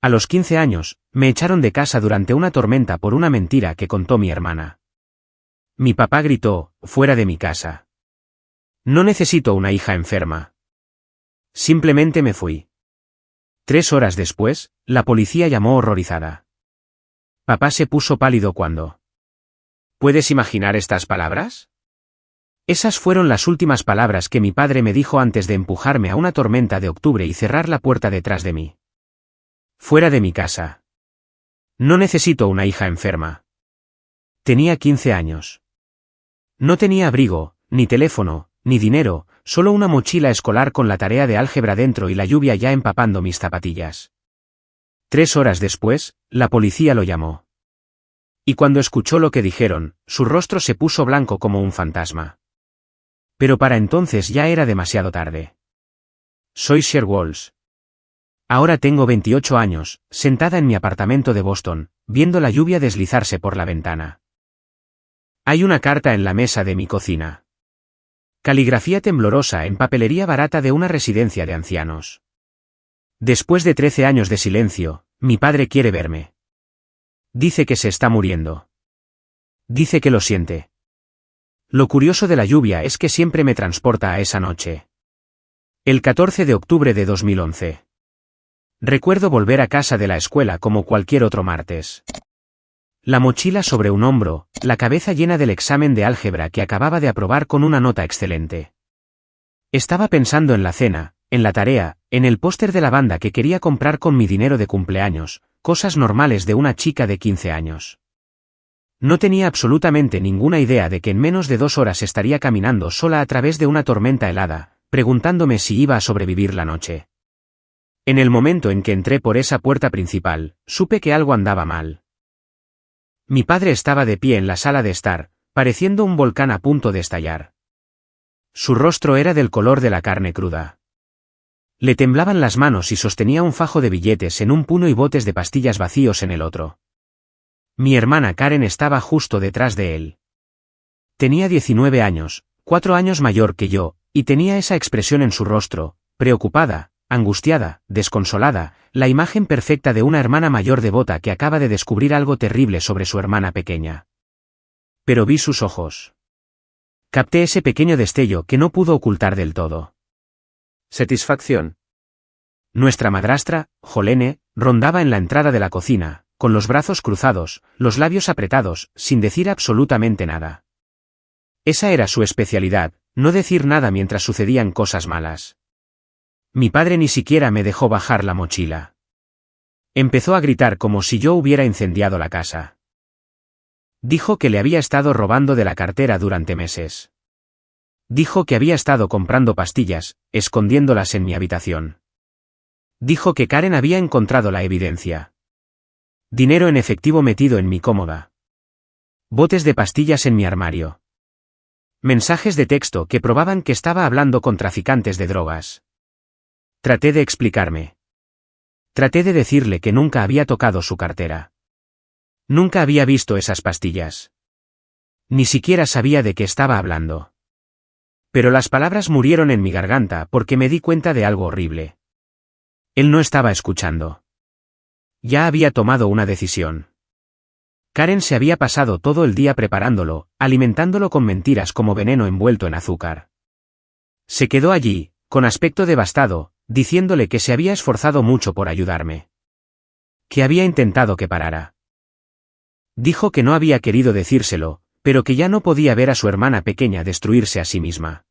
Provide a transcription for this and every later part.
A los 15 años, me echaron de casa durante una tormenta por una mentira que contó mi hermana. Mi papá gritó, fuera de mi casa. No necesito una hija enferma. Simplemente me fui. 3 horas después, la policía llamó horrorizada. Papá se puso pálido cuando. ¿Puedes imaginar estas palabras? Esas fueron las últimas palabras que mi padre me dijo antes de empujarme a una tormenta de octubre y cerrar la puerta detrás de mí. Fuera de mi casa. No necesito una hija enferma. Tenía 15 años. No tenía abrigo, ni teléfono, ni dinero, solo una mochila escolar con la tarea de álgebra dentro y la lluvia ya empapando mis zapatillas. 3 horas después, la policía lo llamó. Y cuando escuchó lo que dijeron, su rostro se puso blanco como un fantasma. Pero para entonces ya era demasiado tarde. Soy Cher Walls. Ahora tengo 28 años, sentada en mi apartamento de Boston, viendo la lluvia deslizarse por la ventana. Hay una carta en la mesa de mi cocina. Caligrafía temblorosa en papelería barata de una residencia de ancianos. Después de 13 años de silencio, mi padre quiere verme. Dice que se está muriendo. Dice que lo siente. Lo curioso de la lluvia es que siempre me transporta a esa noche. El 14 de octubre de 2011. Recuerdo volver a casa de la escuela como cualquier otro martes. La mochila sobre un hombro, la cabeza llena del examen de álgebra que acababa de aprobar con una nota excelente. Estaba pensando en la cena, en la tarea, en el póster de la banda que quería comprar con mi dinero de cumpleaños, cosas normales de una chica de 15 años. No tenía absolutamente ninguna idea de que en menos de 2 horas estaría caminando sola a través de una tormenta helada, preguntándome si iba a sobrevivir la noche. En el momento en que entré por esa puerta principal, supe que algo andaba mal. Mi padre estaba de pie en la sala de estar, pareciendo un volcán a punto de estallar. Su rostro era del color de la carne cruda. Le temblaban las manos y sostenía un fajo de billetes en un puño y botes de pastillas vacíos en el otro. Mi hermana Karen estaba justo detrás de él. Tenía 19 años, 4 años mayor que yo, y tenía esa expresión en su rostro, preocupada, angustiada, desconsolada, la imagen perfecta de una hermana mayor devota que acaba de descubrir algo terrible sobre su hermana pequeña. Pero vi sus ojos. Capté ese pequeño destello que no pudo ocultar del todo. Satisfacción. Nuestra madrastra, Jolene, rondaba en la entrada de la cocina, con los brazos cruzados, los labios apretados, sin decir absolutamente nada. Esa era su especialidad, no decir nada mientras sucedían cosas malas. Mi padre ni siquiera me dejó bajar la mochila. Empezó a gritar como si yo hubiera incendiado la casa. Dijo que le había estado robando de la cartera durante meses. Dijo que había estado comprando pastillas, escondiéndolas en mi habitación. Dijo que Karen había encontrado la evidencia. Dinero en efectivo metido en mi cómoda. Botes de pastillas en mi armario. Mensajes de texto que probaban que estaba hablando con traficantes de drogas. Traté de explicarme. Traté de decirle que nunca había tocado su cartera. Nunca había visto esas pastillas. Ni siquiera sabía de qué estaba hablando. Pero las palabras murieron en mi garganta porque me di cuenta de algo horrible. Él no estaba escuchando. Ya había tomado una decisión. Karen se había pasado todo el día preparándolo, alimentándolo con mentiras como veneno envuelto en azúcar. Se quedó allí, con aspecto devastado, diciéndole que se había esforzado mucho por ayudarme. Que había intentado que parara. Dijo que no había querido decírselo, pero que ya no podía ver a su hermana pequeña destruirse a sí misma.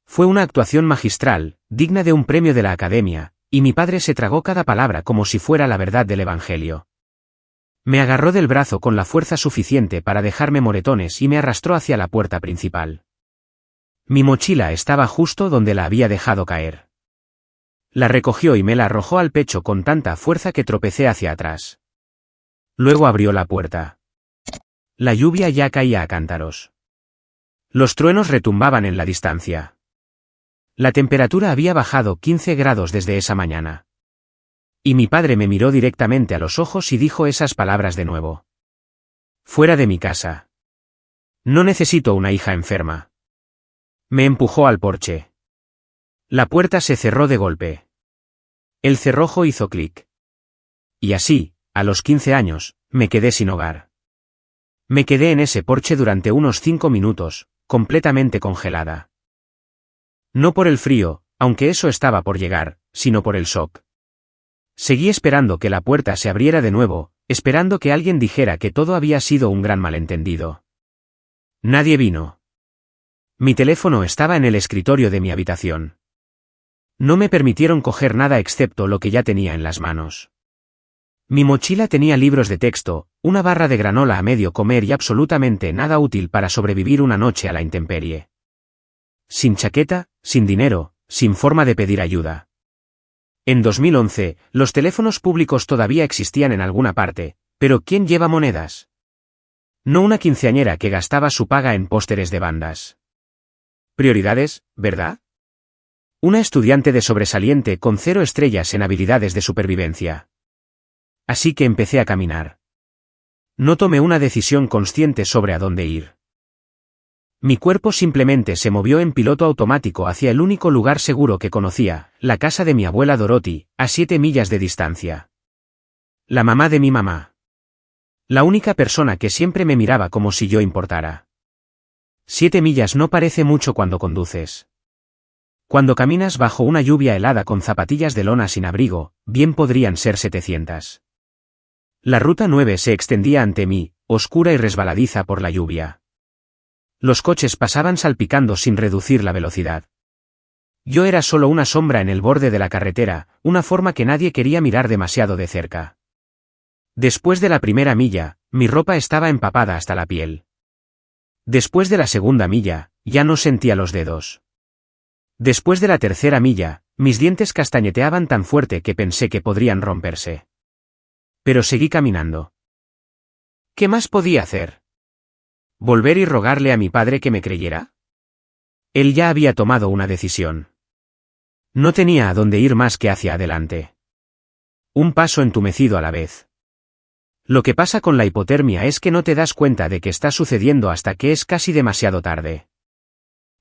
Fue una actuación magistral, digna de un premio de la Academia, y mi padre se tragó cada palabra como si fuera la verdad del Evangelio. Me agarró del brazo con la fuerza suficiente para dejarme moretones y me arrastró hacia la puerta principal. Mi mochila estaba justo donde la había dejado caer. La recogió y me la arrojó al pecho con tanta fuerza que tropecé hacia atrás. Luego abrió la puerta. La lluvia ya caía a cántaros. Los truenos retumbaban en la distancia. La temperatura había bajado 15 grados desde esa mañana. Y mi padre me miró directamente a los ojos y dijo esas palabras de nuevo. Fuera de mi casa. No necesito una hija enferma. Me empujó al porche. La puerta se cerró de golpe. El cerrojo hizo clic. Y así, a los 15 años, me quedé sin hogar. Me quedé en ese porche durante unos 5 minutos, completamente congelada. No por el frío, aunque eso estaba por llegar, sino por el shock. Seguí esperando que la puerta se abriera de nuevo, esperando que alguien dijera que todo había sido un gran malentendido. Nadie vino. Mi teléfono estaba en el escritorio de mi habitación. No me permitieron coger nada excepto lo que ya tenía en las manos. Mi mochila tenía libros de texto, una barra de granola a medio comer y absolutamente nada útil para sobrevivir una noche a la intemperie. Sin chaqueta, sin dinero, sin forma de pedir ayuda. En 2011, los teléfonos públicos todavía existían en alguna parte, pero ¿quién lleva monedas? No una quinceañera que gastaba su paga en pósteres de bandas. Prioridades, ¿verdad? Una estudiante de sobresaliente con 0 estrellas en habilidades de supervivencia. Así que empecé a caminar. No tomé una decisión consciente sobre a dónde ir. Mi cuerpo simplemente se movió en piloto automático hacia el único lugar seguro que conocía, la casa de mi abuela Dorothy, a 7 millas de distancia. La mamá de mi mamá. La única persona que siempre me miraba como si yo importara. 7 millas no parece mucho cuando conduces. Cuando caminas bajo una lluvia helada con zapatillas de lona sin abrigo, bien podrían ser 700. La ruta 9 se extendía ante mí, oscura y resbaladiza por la lluvia. Los coches pasaban salpicando sin reducir la velocidad. Yo era solo una sombra en el borde de la carretera, una forma que nadie quería mirar demasiado de cerca. Después de la primera milla, mi ropa estaba empapada hasta la piel. Después de la segunda milla, ya no sentía los dedos. Después de la tercera milla, mis dientes castañeteaban tan fuerte que pensé que podrían romperse. Pero seguí caminando. ¿Qué más podía hacer? ¿Volver y rogarle a mi padre que me creyera? Él ya había tomado una decisión. No tenía a dónde ir más que hacia adelante. Un paso entumecido a la vez. Lo que pasa con la hipotermia es que no te das cuenta de que está sucediendo hasta que es casi demasiado tarde.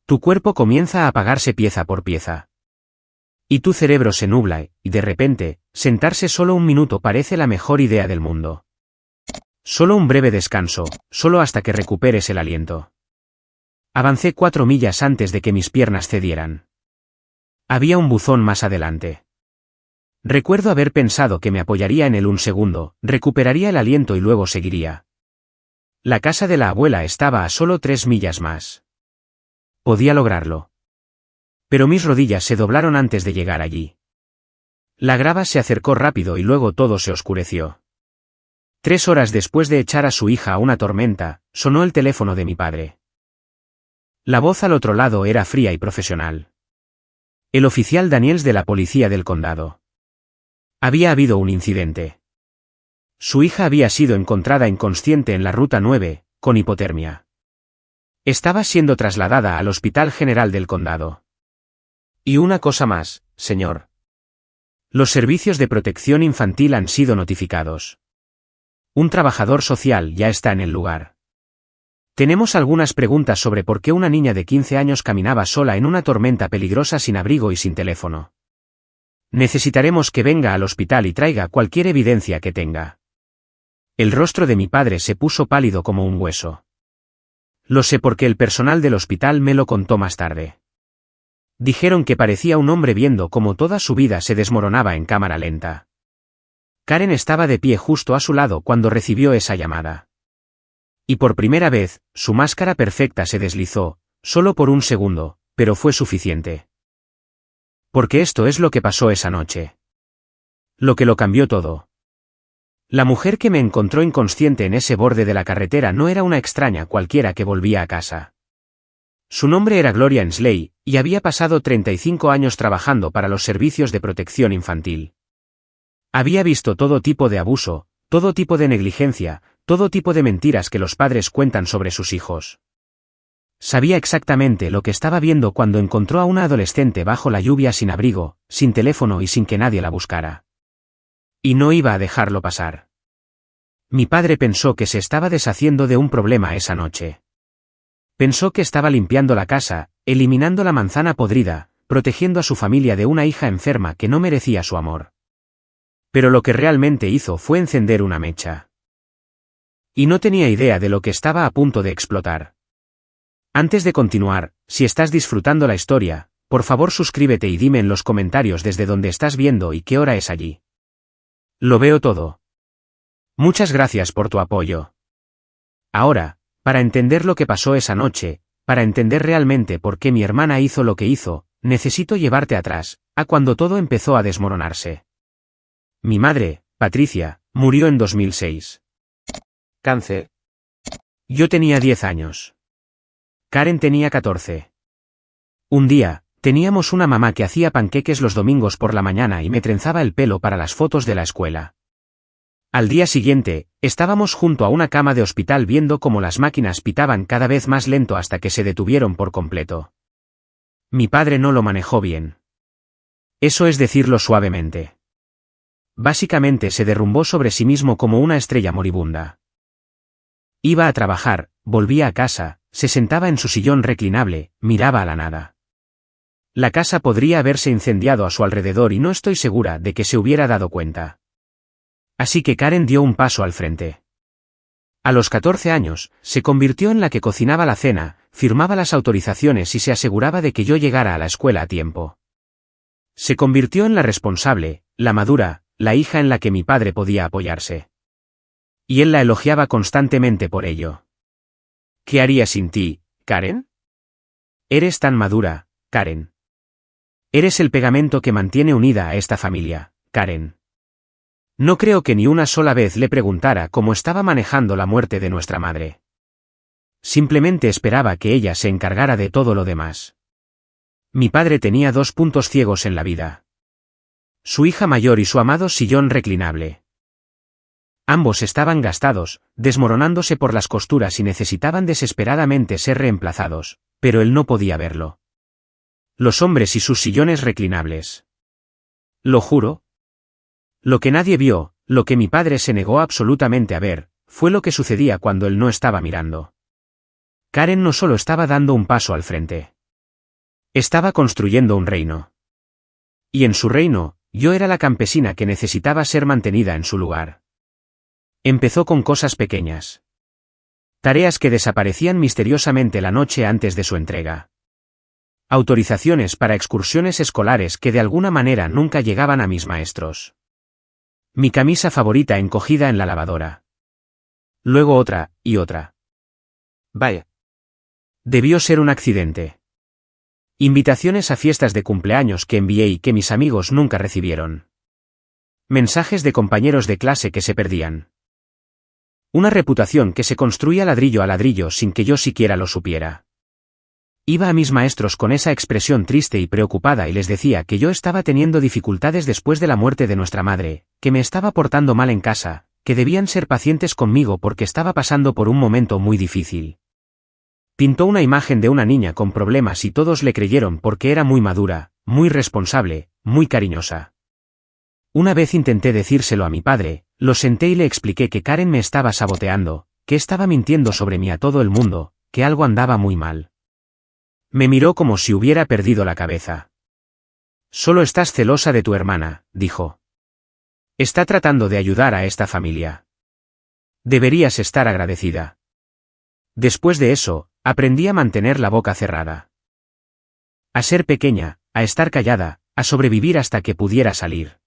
Tu cuerpo comienza a apagarse pieza por pieza. Y tu cerebro se nubla y, de repente, sentarse solo un minuto parece la mejor idea del mundo. Solo un breve descanso, solo hasta que recuperes el aliento. Avancé 4 millas antes de que mis piernas cedieran. Había un buzón más adelante. Recuerdo haber pensado que me apoyaría en él un segundo, recuperaría el aliento y luego seguiría. La casa de la abuela estaba a solo 3 millas más. Podía lograrlo. Pero mis rodillas se doblaron antes de llegar allí. La grava se acercó rápido y luego todo se oscureció. 3 horas después de echar a su hija a una tormenta, sonó el teléfono de mi padre. La voz al otro lado era fría y profesional. El oficial Daniels de la policía del condado. Había habido un incidente. Su hija había sido encontrada inconsciente en la ruta 9, con hipotermia. Estaba siendo trasladada al Hospital General del Condado. Y una cosa más, señor. Los servicios de protección infantil han sido notificados. Un trabajador social ya está en el lugar. Tenemos algunas preguntas sobre por qué una niña de 15 años caminaba sola en una tormenta peligrosa sin abrigo y sin teléfono. Necesitaremos que venga al hospital y traiga cualquier evidencia que tenga. El rostro de mi padre se puso pálido como un hueso. Lo sé porque el personal del hospital me lo contó más tarde. Dijeron que parecía un hombre viendo cómo toda su vida se desmoronaba en cámara lenta. Karen estaba de pie justo a su lado cuando recibió esa llamada. Y por primera vez, su máscara perfecta se deslizó, solo por un segundo, pero fue suficiente. Porque esto es lo que pasó esa noche. Lo que lo cambió todo. La mujer que me encontró inconsciente en ese borde de la carretera no era una extraña cualquiera que volvía a casa. Su nombre era Gloria Ensley, y había pasado 35 años trabajando para los servicios de protección infantil. Había visto todo tipo de abuso, todo tipo de negligencia, todo tipo de mentiras que los padres cuentan sobre sus hijos. Sabía exactamente lo que estaba viendo cuando encontró a una adolescente bajo la lluvia sin abrigo, sin teléfono y sin que nadie la buscara. Y no iba a dejarlo pasar. Mi padre pensó que se estaba deshaciendo de un problema esa noche. Pensó que estaba limpiando la casa, eliminando la manzana podrida, protegiendo a su familia de una hija enferma que no merecía su amor. Pero lo que realmente hizo fue encender una mecha. Y no tenía idea de lo que estaba a punto de explotar. Antes de continuar, si estás disfrutando la historia, por favor suscríbete y dime en los comentarios desde dónde estás viendo y qué hora es allí. Lo veo todo. Muchas gracias por tu apoyo. Ahora, para entender lo que pasó esa noche, para entender realmente por qué mi hermana hizo lo que hizo, necesito llevarte atrás, a cuando todo empezó a desmoronarse. Mi madre, Patricia, murió en 2006. Cáncer. Yo tenía 10 años. Karen tenía 14. Un día, teníamos una mamá que hacía panqueques los domingos por la mañana y me trenzaba el pelo para las fotos de la escuela. Al día siguiente, estábamos junto a una cama de hospital viendo cómo las máquinas pitaban cada vez más lento hasta que se detuvieron por completo. Mi padre no lo manejó bien. Eso es decirlo suavemente. Básicamente se derrumbó sobre sí mismo como una estrella moribunda. Iba a trabajar, volvía a casa, se sentaba en su sillón reclinable, miraba a la nada. La casa podría haberse incendiado a su alrededor y no estoy segura de que se hubiera dado cuenta. Así que Karen dio un paso al frente. A los 14 años, se convirtió en la que cocinaba la cena, firmaba las autorizaciones y se aseguraba de que yo llegara a la escuela a tiempo. Se convirtió en la responsable, la madura, la hija en la que mi padre podía apoyarse. Y él la elogiaba constantemente por ello. ¿Qué haría sin ti, Karen? Eres tan madura, Karen. Eres el pegamento que mantiene unida a esta familia, Karen. No creo que ni una sola vez le preguntara cómo estaba manejando la muerte de nuestra madre. Simplemente esperaba que ella se encargara de todo lo demás. Mi padre tenía 2 puntos ciegos en la vida. Su hija mayor y su amado sillón reclinable. Ambos estaban gastados, desmoronándose por las costuras y necesitaban desesperadamente ser reemplazados, pero él no podía verlo. Los hombres y sus sillones reclinables. Lo juro. Lo que nadie vio, lo que mi padre se negó absolutamente a ver, fue lo que sucedía cuando él no estaba mirando. Karen no solo estaba dando un paso al frente. Estaba construyendo un reino. Y en su reino, yo era la campesina que necesitaba ser mantenida en su lugar. Empezó con cosas pequeñas. Tareas que desaparecían misteriosamente la noche antes de su entrega. Autorizaciones para excursiones escolares que de alguna manera nunca llegaban a mis maestros. Mi camisa favorita encogida en la lavadora. Luego otra, y otra. Vaya. Debió ser un accidente. Invitaciones a fiestas de cumpleaños que envié y que mis amigos nunca recibieron. Mensajes de compañeros de clase que se perdían. Una reputación que se construía ladrillo a ladrillo sin que yo siquiera lo supiera. Iba a mis maestros con esa expresión triste y preocupada y les decía que yo estaba teniendo dificultades después de la muerte de nuestra madre, que me estaba portando mal en casa, que debían ser pacientes conmigo porque estaba pasando por un momento muy difícil. Pintó una imagen de una niña con problemas y todos le creyeron porque era muy madura, muy responsable, muy cariñosa. Una vez intenté decírselo a mi padre, lo senté y le expliqué que Karen me estaba saboteando, que estaba mintiendo sobre mí a todo el mundo, que algo andaba muy mal. Me miró como si hubiera perdido la cabeza. Solo estás celosa de tu hermana, dijo. Está tratando de ayudar a esta familia. Deberías estar agradecida. Después de eso, aprendí a mantener la boca cerrada. A ser pequeña, a estar callada, a sobrevivir hasta que pudiera salir.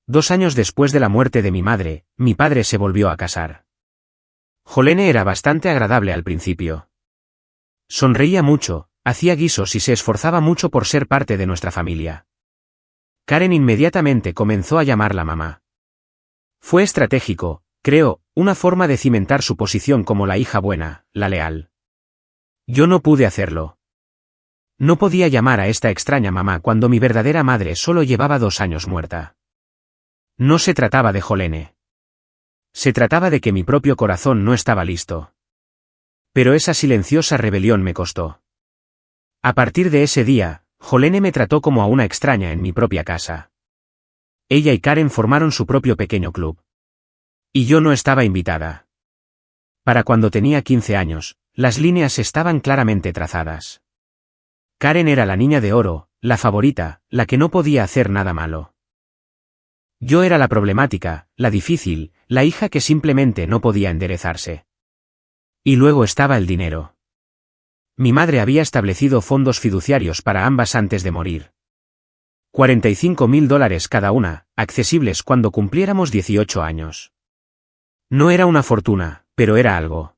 2 años después de la muerte de mi madre, mi padre se volvió a casar. Jolene era bastante agradable al principio. Sonreía mucho, hacía guisos y se esforzaba mucho por ser parte de nuestra familia. Karen inmediatamente comenzó a llamarla mamá. Fue estratégico, creo, una forma de cimentar su posición como la hija buena, la leal. Yo no pude hacerlo. No podía llamar a esta extraña mamá cuando mi verdadera madre solo llevaba 2 años muerta. No se trataba de Jolene. Se trataba de que mi propio corazón no estaba listo. Pero esa silenciosa rebelión me costó. A partir de ese día, Jolene me trató como a una extraña en mi propia casa. Ella y Karen formaron su propio pequeño club. Y yo no estaba invitada. Para cuando tenía 15 años, las líneas estaban claramente trazadas. Karen era la niña de oro, la favorita, la que no podía hacer nada malo. Yo era la problemática, la difícil, la hija que simplemente no podía enderezarse. Y luego estaba el dinero. Mi madre había establecido fondos fiduciarios para ambas antes de morir. $45.000 cada una, accesibles cuando cumpliéramos 18 años. No era una fortuna, pero era algo.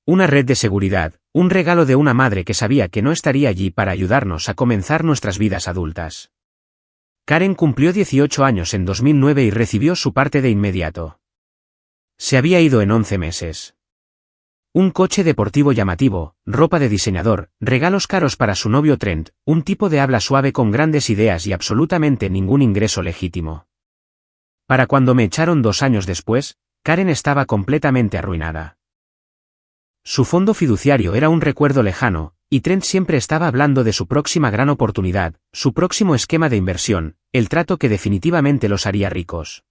Una red de seguridad, un regalo de una madre que sabía que no estaría allí para ayudarnos a comenzar nuestras vidas adultas. Karen cumplió 18 años en 2009 y recibió su parte de inmediato. Se había ido en 11 meses. Un coche deportivo llamativo, ropa de diseñador, regalos caros para su novio Trent, un tipo de habla suave con grandes ideas y absolutamente ningún ingreso legítimo. Para cuando me echaron 2 años después, Karen estaba completamente arruinada. Su fondo fiduciario era un recuerdo lejano, y Trent siempre estaba hablando de su próxima gran oportunidad, su próximo esquema de inversión, el trato que definitivamente los haría ricos.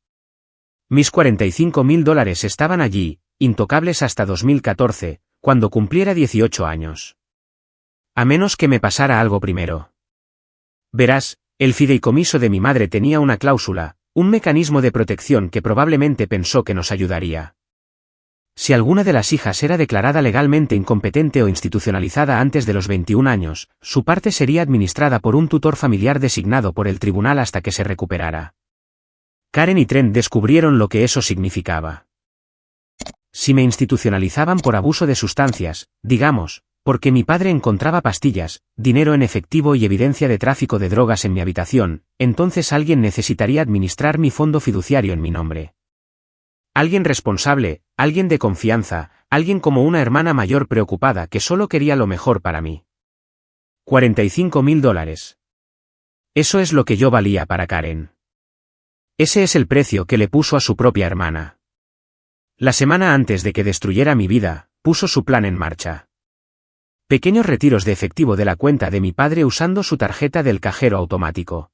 Mis $45.000 estaban allí, intocables hasta 2014, cuando cumpliera 18 años. A menos que me pasara algo primero. Verás, el fideicomiso de mi madre tenía una cláusula, un mecanismo de protección que probablemente pensó que nos ayudaría. Si alguna de las hijas era declarada legalmente incompetente o institucionalizada antes de los 21 años, su parte sería administrada por un tutor familiar designado por el tribunal hasta que se recuperara. Karen y Trent descubrieron lo que eso significaba. Si me institucionalizaban por abuso de sustancias, digamos, porque mi padre encontraba pastillas, dinero en efectivo y evidencia de tráfico de drogas en mi habitación, entonces alguien necesitaría administrar mi fondo fiduciario en mi nombre. Alguien responsable, alguien de confianza, alguien como una hermana mayor preocupada que solo quería lo mejor para mí. $45.000. Eso es lo que yo valía para Karen. Ese es el precio que le puso a su propia hermana. La semana antes de que destruyera mi vida, puso su plan en marcha. Pequeños retiros de efectivo de la cuenta de mi padre usando su tarjeta del cajero automático.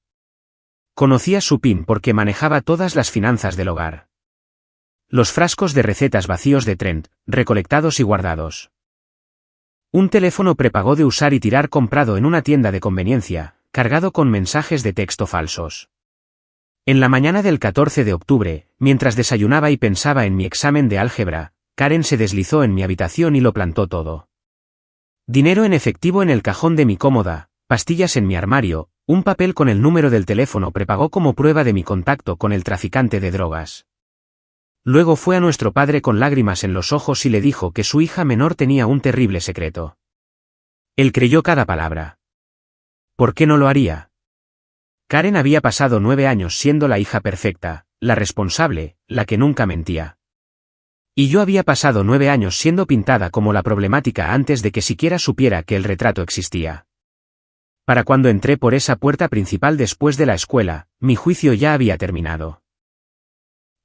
Conocía su PIN porque manejaba todas las finanzas del hogar. Los frascos de recetas vacíos de Trent, recolectados y guardados. Un teléfono prepago de usar y tirar comprado en una tienda de conveniencia, cargado con mensajes de texto falsos. En la mañana del 14 de octubre, mientras desayunaba y pensaba en mi examen de álgebra, Karen se deslizó en mi habitación y lo plantó todo. Dinero en efectivo en el cajón de mi cómoda, pastillas en mi armario, un papel con el número del teléfono prepago como prueba de mi contacto con el traficante de drogas. Luego fue a nuestro padre con lágrimas en los ojos y le dijo que su hija menor tenía un terrible secreto. Él creyó cada palabra. ¿Por qué no lo haría? Karen había pasado 9 años siendo la hija perfecta, la responsable, la que nunca mentía. Y yo había pasado 9 años siendo pintada como la problemática antes de que siquiera supiera que el retrato existía. Para cuando entré por esa puerta principal después de la escuela, mi juicio ya había terminado.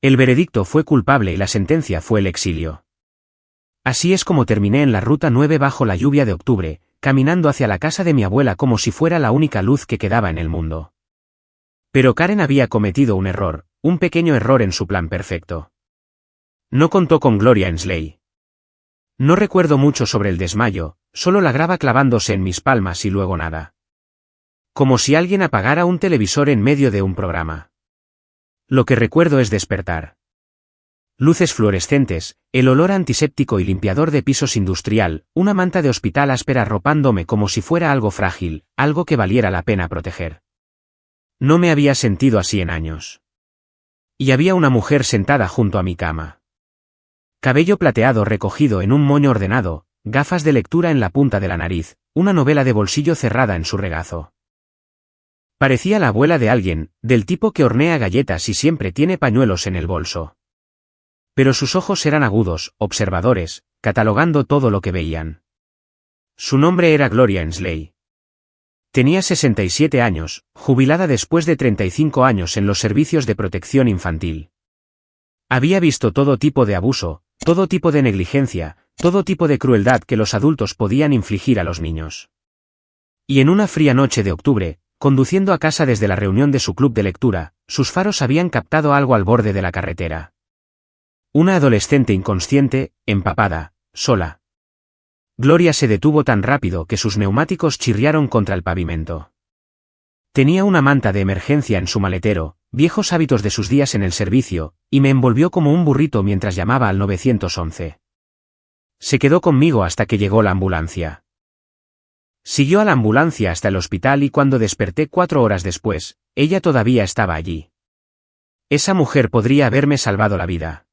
El veredicto fue culpable y la sentencia fue el exilio. Así es como terminé en la ruta 9 bajo la lluvia de octubre, caminando hacia la casa de mi abuela como si fuera la única luz que quedaba en el mundo. Pero Karen había cometido un error, un pequeño error en su plan perfecto. No contó con Gloria Ensley. No recuerdo mucho sobre el desmayo, solo la grava clavándose en mis palmas y luego nada. Como si alguien apagara un televisor en medio de un programa. Lo que recuerdo es despertar. Luces fluorescentes, el olor antiséptico y limpiador de pisos industrial, una manta de hospital áspera arropándome como si fuera algo frágil, algo que valiera la pena proteger. No me había sentido así en años. Y había una mujer sentada junto a mi cama. Cabello plateado recogido en un moño ordenado, gafas de lectura en la punta de la nariz, una novela de bolsillo cerrada en su regazo. Parecía la abuela de alguien, del tipo que hornea galletas y siempre tiene pañuelos en el bolso. Pero sus ojos eran agudos, observadores, catalogando todo lo que veían. Su nombre era Gloria Ensley. Tenía 67 años, jubilada después de 35 años en los servicios de protección infantil. Había visto todo tipo de abuso, todo tipo de negligencia, todo tipo de crueldad que los adultos podían infligir a los niños. Y en una fría noche de octubre, conduciendo a casa desde la reunión de su club de lectura, sus faros habían captado algo al borde de la carretera. Una adolescente inconsciente, empapada, sola. Gloria se detuvo tan rápido que sus neumáticos chirriaron contra el pavimento. Tenía una manta de emergencia en su maletero, viejos hábitos de sus días en el servicio, y me envolvió como un burrito mientras llamaba al 911. Se quedó conmigo hasta que llegó la ambulancia. Siguió a la ambulancia hasta el hospital y cuando desperté 4 horas después, ella todavía estaba allí. Esa mujer podría haberme salvado la vida.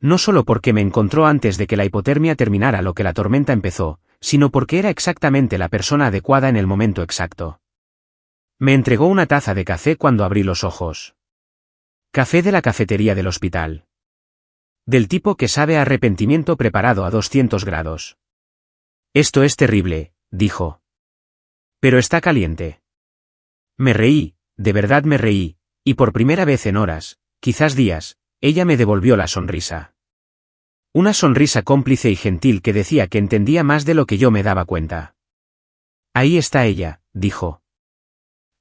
No solo porque me encontró antes de que la hipotermia terminara lo que la tormenta empezó, sino porque era exactamente la persona adecuada en el momento exacto. Me entregó una taza de café cuando abrí los ojos. Café de la cafetería del hospital. Del tipo que sabe a arrepentimiento preparado a 200 grados. Esto es terrible, dijo. Pero está caliente. Me reí, de verdad me reí, y por primera vez en horas, quizás días, ella me devolvió la sonrisa. Una sonrisa cómplice y gentil que decía que entendía más de lo que yo me daba cuenta. Ahí está ella, dijo.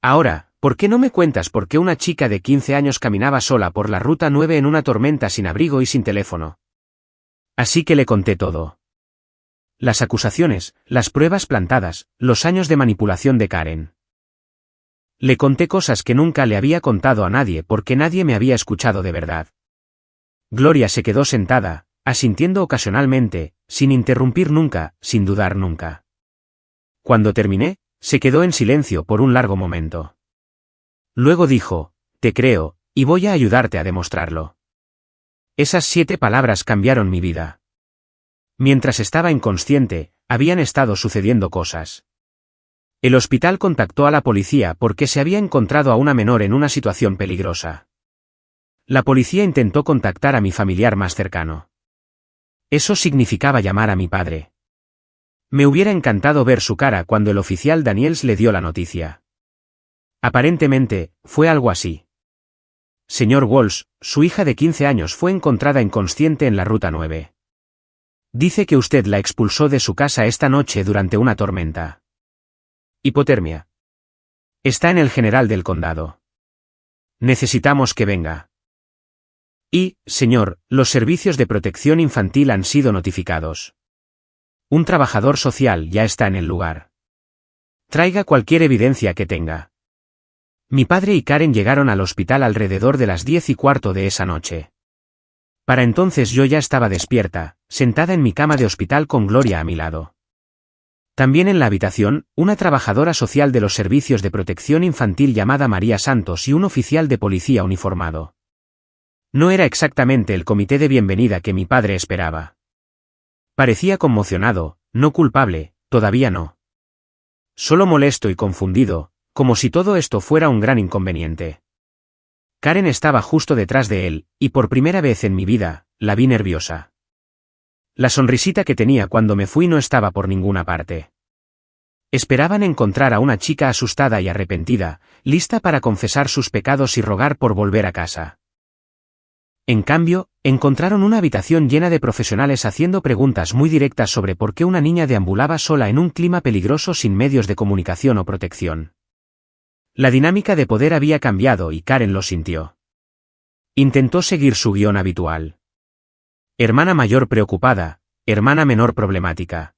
Ahora, ¿por qué no me cuentas por qué una chica de 15 años caminaba sola por la ruta 9 en una tormenta sin abrigo y sin teléfono? Así que le conté todo. Las acusaciones, las pruebas plantadas, los años de manipulación de Karen. Le conté cosas que nunca le había contado a nadie porque nadie me había escuchado de verdad. Gloria se quedó sentada, asintiendo ocasionalmente, sin interrumpir nunca, sin dudar nunca. Cuando terminé, se quedó en silencio por un largo momento. Luego dijo, te creo, y voy a ayudarte a demostrarlo. Esas 7 palabras cambiaron mi vida. Mientras estaba inconsciente, habían estado sucediendo cosas. El hospital contactó a la policía porque se había encontrado a una menor en una situación peligrosa. La policía intentó contactar a mi familiar más cercano. Eso significaba llamar a mi padre. Me hubiera encantado ver su cara cuando el oficial Daniels le dio la noticia. Aparentemente, fue algo así. Señor Walsh, su hija de 15 años fue encontrada inconsciente en la ruta 9. Dice que usted la expulsó de su casa esta noche durante una tormenta. Hipotermia. Está en el general del condado. Necesitamos que venga. Y, señor, los servicios de protección infantil han sido notificados. Un trabajador social ya está en el lugar. Traiga cualquier evidencia que tenga. Mi padre y Karen llegaron al hospital alrededor de las 10:15 de esa noche. Para entonces yo ya estaba despierta, sentada en mi cama de hospital con Gloria a mi lado. También en la habitación, una trabajadora social de los servicios de protección infantil llamada María Santos y un oficial de policía uniformado. No era exactamente el comité de bienvenida que mi padre esperaba. Parecía conmocionado, no culpable, todavía no. Solo molesto y confundido, como si todo esto fuera un gran inconveniente. Karen estaba justo detrás de él, y por primera vez en mi vida, la vi nerviosa. La sonrisita que tenía cuando me fui no estaba por ninguna parte. Esperaban encontrar a una chica asustada y arrepentida, lista para confesar sus pecados y rogar por volver a casa. En cambio, encontraron una habitación llena de profesionales haciendo preguntas muy directas sobre por qué una niña deambulaba sola en un clima peligroso sin medios de comunicación o protección. La dinámica de poder había cambiado y Karen lo sintió. Intentó seguir su guión habitual. Hermana mayor preocupada, hermana menor problemática.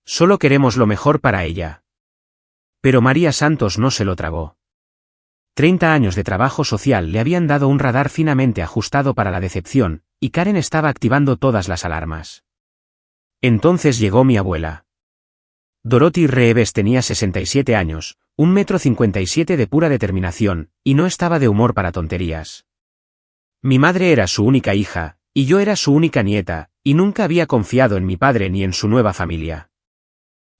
Solo queremos lo mejor para ella. Pero María Santos no se lo tragó. 30 años de trabajo social le habían dado un radar finamente ajustado para la decepción, y Karen estaba activando todas las alarmas. Entonces llegó mi abuela. Dorothy Reeves tenía 67 años, 1,57 m de pura determinación, y no estaba de humor para tonterías. Mi madre era su única hija, y yo era su única nieta, y nunca había confiado en mi padre ni en su nueva familia.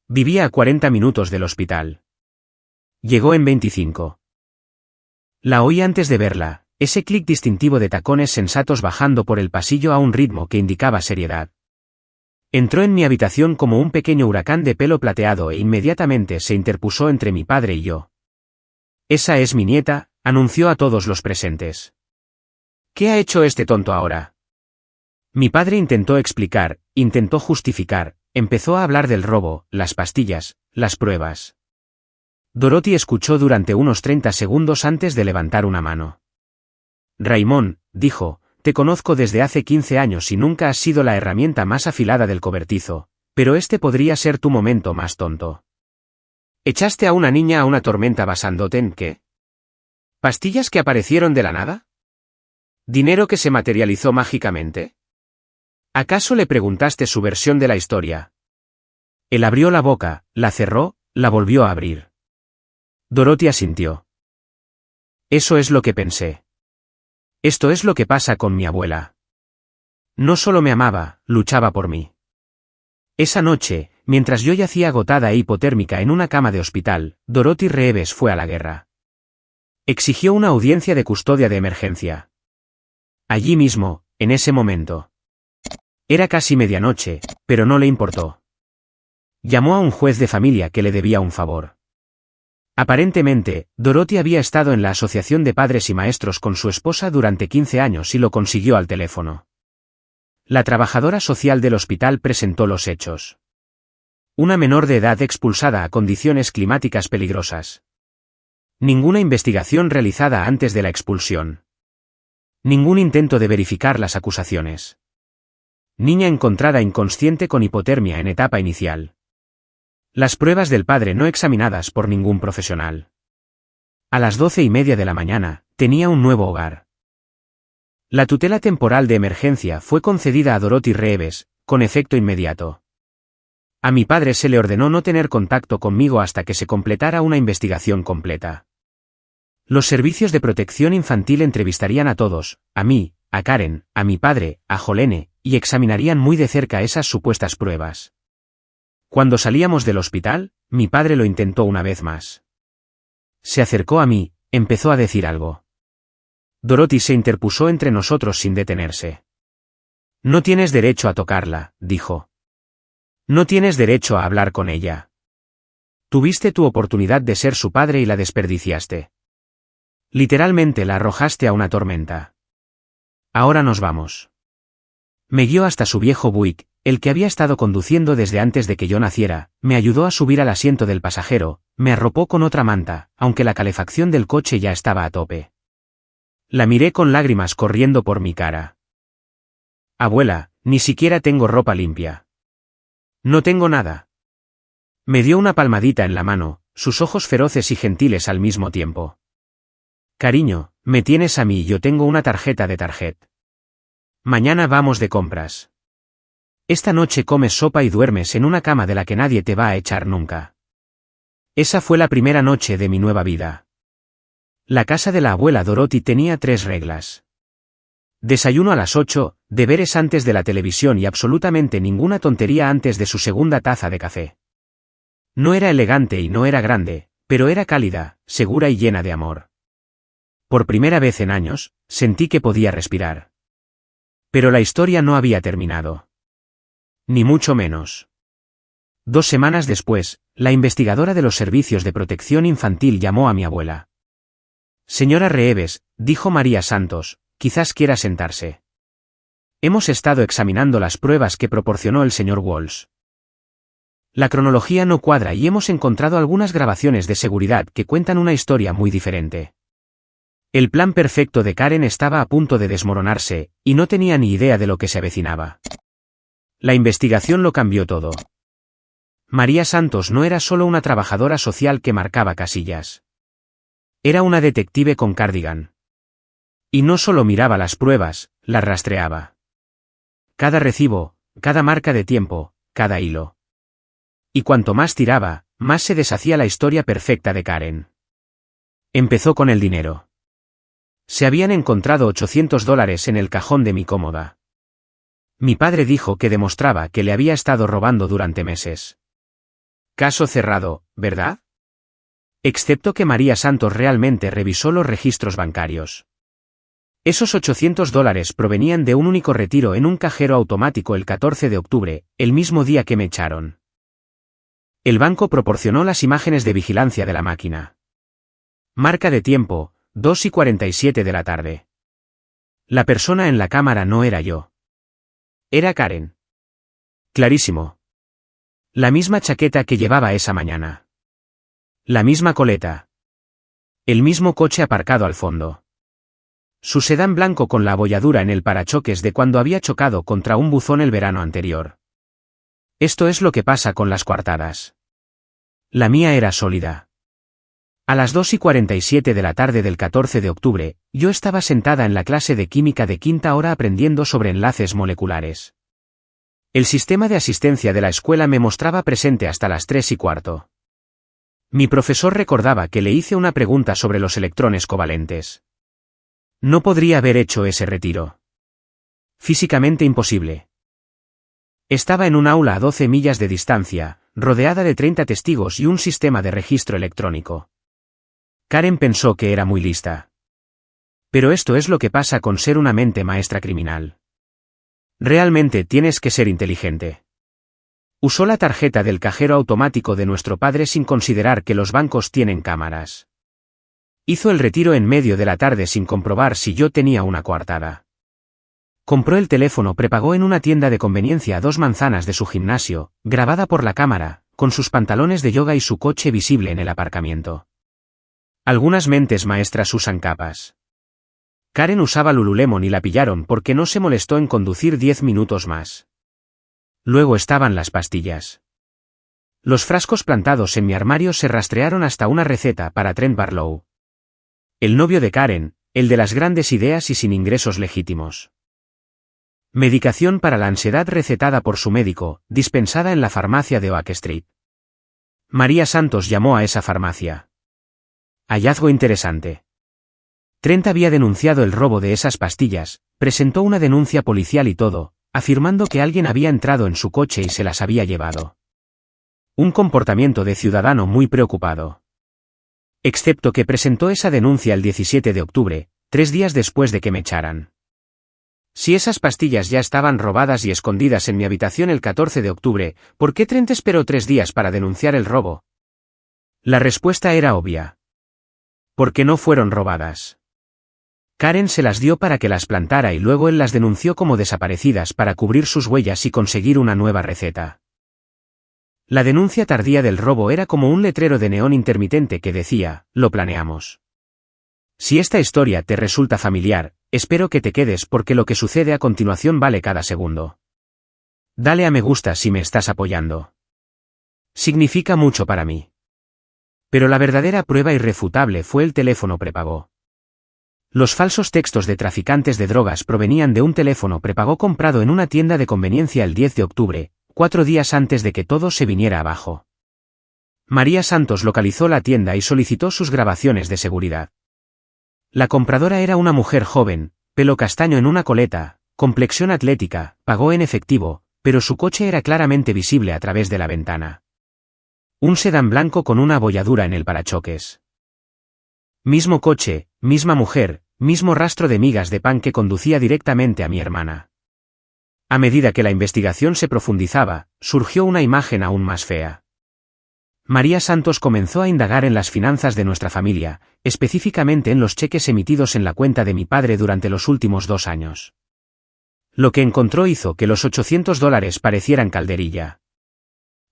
Vivía a 40 minutos del hospital. Llegó en 25. La oí antes de verla, ese clic distintivo de tacones sensatos bajando por el pasillo a un ritmo que indicaba seriedad. Entró en mi habitación como un pequeño huracán de pelo plateado e inmediatamente se interpuso entre mi padre y yo. Esa es mi nieta, anunció a todos los presentes. ¿Qué ha hecho este tonto ahora? Mi padre intentó explicar, intentó justificar, empezó a hablar del robo, las pastillas, las pruebas. Dorothy escuchó durante unos 30 segundos antes de levantar una mano. Raymond, dijo, te conozco desde hace 15 años y nunca has sido la herramienta más afilada del cobertizo, pero este podría ser tu momento más tonto. ¿Echaste a una niña a una tormenta basándote en qué? ¿Pastillas que aparecieron de la nada? ¿Dinero que se materializó mágicamente? ¿Acaso le preguntaste su versión de la historia? Él abrió la boca, la cerró, la volvió a abrir. Dorothy asintió. Eso es lo que pensé. Esto es lo que pasa con mi abuela. No solo me amaba, luchaba por mí. Esa noche, mientras yo yacía agotada e hipotérmica en una cama de hospital, Dorothy Reeves fue a la guerra. Exigió una audiencia de custodia de emergencia. Allí mismo, en ese momento. Era casi medianoche, pero no le importó. Llamó a un juez de familia que le debía un favor. Aparentemente, Dorothy había estado en la asociación de padres y maestros con su esposa durante 15 años y lo consiguió al teléfono. La trabajadora social del hospital presentó los hechos. Una menor de edad expulsada a condiciones climáticas peligrosas. Ninguna investigación realizada antes de la expulsión. Ningún intento de verificar las acusaciones. Niña encontrada inconsciente con hipotermia en etapa inicial. Las pruebas del padre no examinadas por ningún profesional. A las 12:30 de la mañana, tenía un nuevo hogar. La tutela temporal de emergencia fue concedida a Dorothy Reeves, con efecto inmediato. A mi padre se le ordenó no tener contacto conmigo hasta que se completara una investigación completa. Los servicios de protección infantil entrevistarían a todos, a mí, a Karen, a mi padre, a Jolene, y examinarían muy de cerca esas supuestas pruebas. Cuando salíamos del hospital, mi padre lo intentó una vez más. Se acercó a mí, empezó a decir algo. Dorothy se interpuso entre nosotros sin detenerse. No tienes derecho a tocarla, dijo. No tienes derecho a hablar con ella. Tuviste tu oportunidad de ser su padre y la desperdiciaste. Literalmente la arrojaste a una tormenta. Ahora nos vamos. Me guió hasta su viejo Buick, el que había estado conduciendo desde antes de que yo naciera, me ayudó a subir al asiento del pasajero, me arropó con otra manta, aunque la calefacción del coche ya estaba a tope. La miré con lágrimas corriendo por mi cara. Abuela, ni siquiera tengo ropa limpia. No tengo nada. Me dio una palmadita en la mano, sus ojos feroces y gentiles al mismo tiempo. Cariño, me tienes a mí y yo tengo una tarjeta de Target. Mañana vamos de compras. Esta noche comes sopa y duermes en una cama de la que nadie te va a echar nunca. Esa fue la primera noche de mi nueva vida. La casa de la abuela Dorothy tenía 3 reglas. Desayuno a las 8, deberes antes de la televisión y absolutamente ninguna tontería antes de su segunda taza de café. No era elegante y no era grande, pero era cálida, segura y llena de amor. Por primera vez en años, sentí que podía respirar. Pero la historia no había terminado. Ni mucho menos. 2 semanas después, la investigadora de los servicios de protección infantil llamó a mi abuela. Señora Reeves, dijo María Santos, quizás quiera sentarse. Hemos estado examinando las pruebas que proporcionó el señor Walsh. La cronología no cuadra y hemos encontrado algunas grabaciones de seguridad que cuentan una historia muy diferente. El plan perfecto de Karen estaba a punto de desmoronarse, y no tenía ni idea de lo que se avecinaba. La investigación lo cambió todo. María Santos no era solo una trabajadora social que marcaba casillas. Era una detective con Cardigan. Y no solo miraba las pruebas, las rastreaba. Cada recibo, cada marca de tiempo, cada hilo. Y cuanto más tiraba, más se deshacía la historia perfecta de Karen. Empezó con el dinero. Se habían encontrado $800 en el cajón de mi cómoda. Mi padre dijo que demostraba que le había estado robando durante meses. Caso cerrado, ¿verdad? Excepto que María Santos realmente revisó los registros bancarios. Esos $800 provenían de un único retiro en un cajero automático el 14 de octubre, el mismo día que me echaron. El banco proporcionó las imágenes de vigilancia de la máquina. Marca de tiempo, 2:47 de la tarde. La persona en la cámara no era yo. Era Karen. Clarísimo. La misma chaqueta que llevaba esa mañana. La misma coleta. El mismo coche aparcado al fondo. Su sedán blanco con la abolladura en el parachoques de cuando había chocado contra un buzón el verano anterior. Esto es lo que pasa con las coartadas. La mía era sólida. A las 2:47 de la tarde del 14 de octubre, yo estaba sentada en la clase de química de quinta hora aprendiendo sobre enlaces moleculares. El sistema de asistencia de la escuela me mostraba presente hasta las 3:15. Mi profesor recordaba que le hice una pregunta sobre los electrones covalentes. No podría haber hecho ese retiro. Físicamente imposible. Estaba en un aula a 12 millas de distancia, rodeada de 30 testigos y un sistema de registro electrónico. Karen pensó que era muy lista. Pero esto es lo que pasa con ser una mente maestra criminal. Realmente tienes que ser inteligente. Usó la tarjeta del cajero automático de nuestro padre sin considerar que los bancos tienen cámaras. Hizo el retiro en medio de la tarde sin comprobar si yo tenía una coartada. Compró el teléfono prepago en una tienda de conveniencia a 2 manzanas de su gimnasio, grabada por la cámara, con sus pantalones de yoga y su coche visible en el aparcamiento. Algunas mentes maestras usan capas. Karen usaba Lululemon y la pillaron porque no se molestó en conducir 10 minutos más. Luego estaban las pastillas. Los frascos plantados en mi armario se rastrearon hasta una receta para Trent Barlow. El novio de Karen, el de las grandes ideas y sin ingresos legítimos. Medicación para la ansiedad recetada por su médico, dispensada en la farmacia de Oak Street. María Santos llamó a esa farmacia. Hallazgo interesante. Trent había denunciado el robo de esas pastillas, presentó una denuncia policial y todo, afirmando que alguien había entrado en su coche y se las había llevado. Un comportamiento de ciudadano muy preocupado. Excepto que presentó esa denuncia el 17 de octubre, 3 días después de que me echaran. Si esas pastillas ya estaban robadas y escondidas en mi habitación el 14 de octubre, ¿por qué Trent esperó 3 días para denunciar el robo? La respuesta era obvia. Porque no fueron robadas. Karen se las dio para que las plantara y luego él las denunció como desaparecidas para cubrir sus huellas y conseguir una nueva receta. La denuncia tardía del robo era como un letrero de neón intermitente que decía, lo planeamos. Si esta historia te resulta familiar, espero que te quedes porque lo que sucede a continuación vale cada segundo. Dale a me gusta si me estás apoyando. Significa mucho para mí. Pero la verdadera prueba irrefutable fue el teléfono prepago. Los falsos textos de traficantes de drogas provenían de un teléfono prepago comprado en una tienda de conveniencia el 10 de octubre, 4 días antes de que todo se viniera abajo. María Santos localizó la tienda y solicitó sus grabaciones de seguridad. La compradora era una mujer joven, pelo castaño en una coleta, complexión atlética, pagó en efectivo, pero su coche era claramente visible a través de la ventana. Un sedán blanco con una abolladura en el parachoques. Mismo coche, misma mujer, mismo rastro de migas de pan que conducía directamente a mi hermana. A medida que la investigación se profundizaba, surgió una imagen aún más fea. María Santos comenzó a indagar en las finanzas de nuestra familia, específicamente en los cheques emitidos en la cuenta de mi padre durante los últimos 2 años. Lo que encontró hizo que los $800 parecieran calderilla.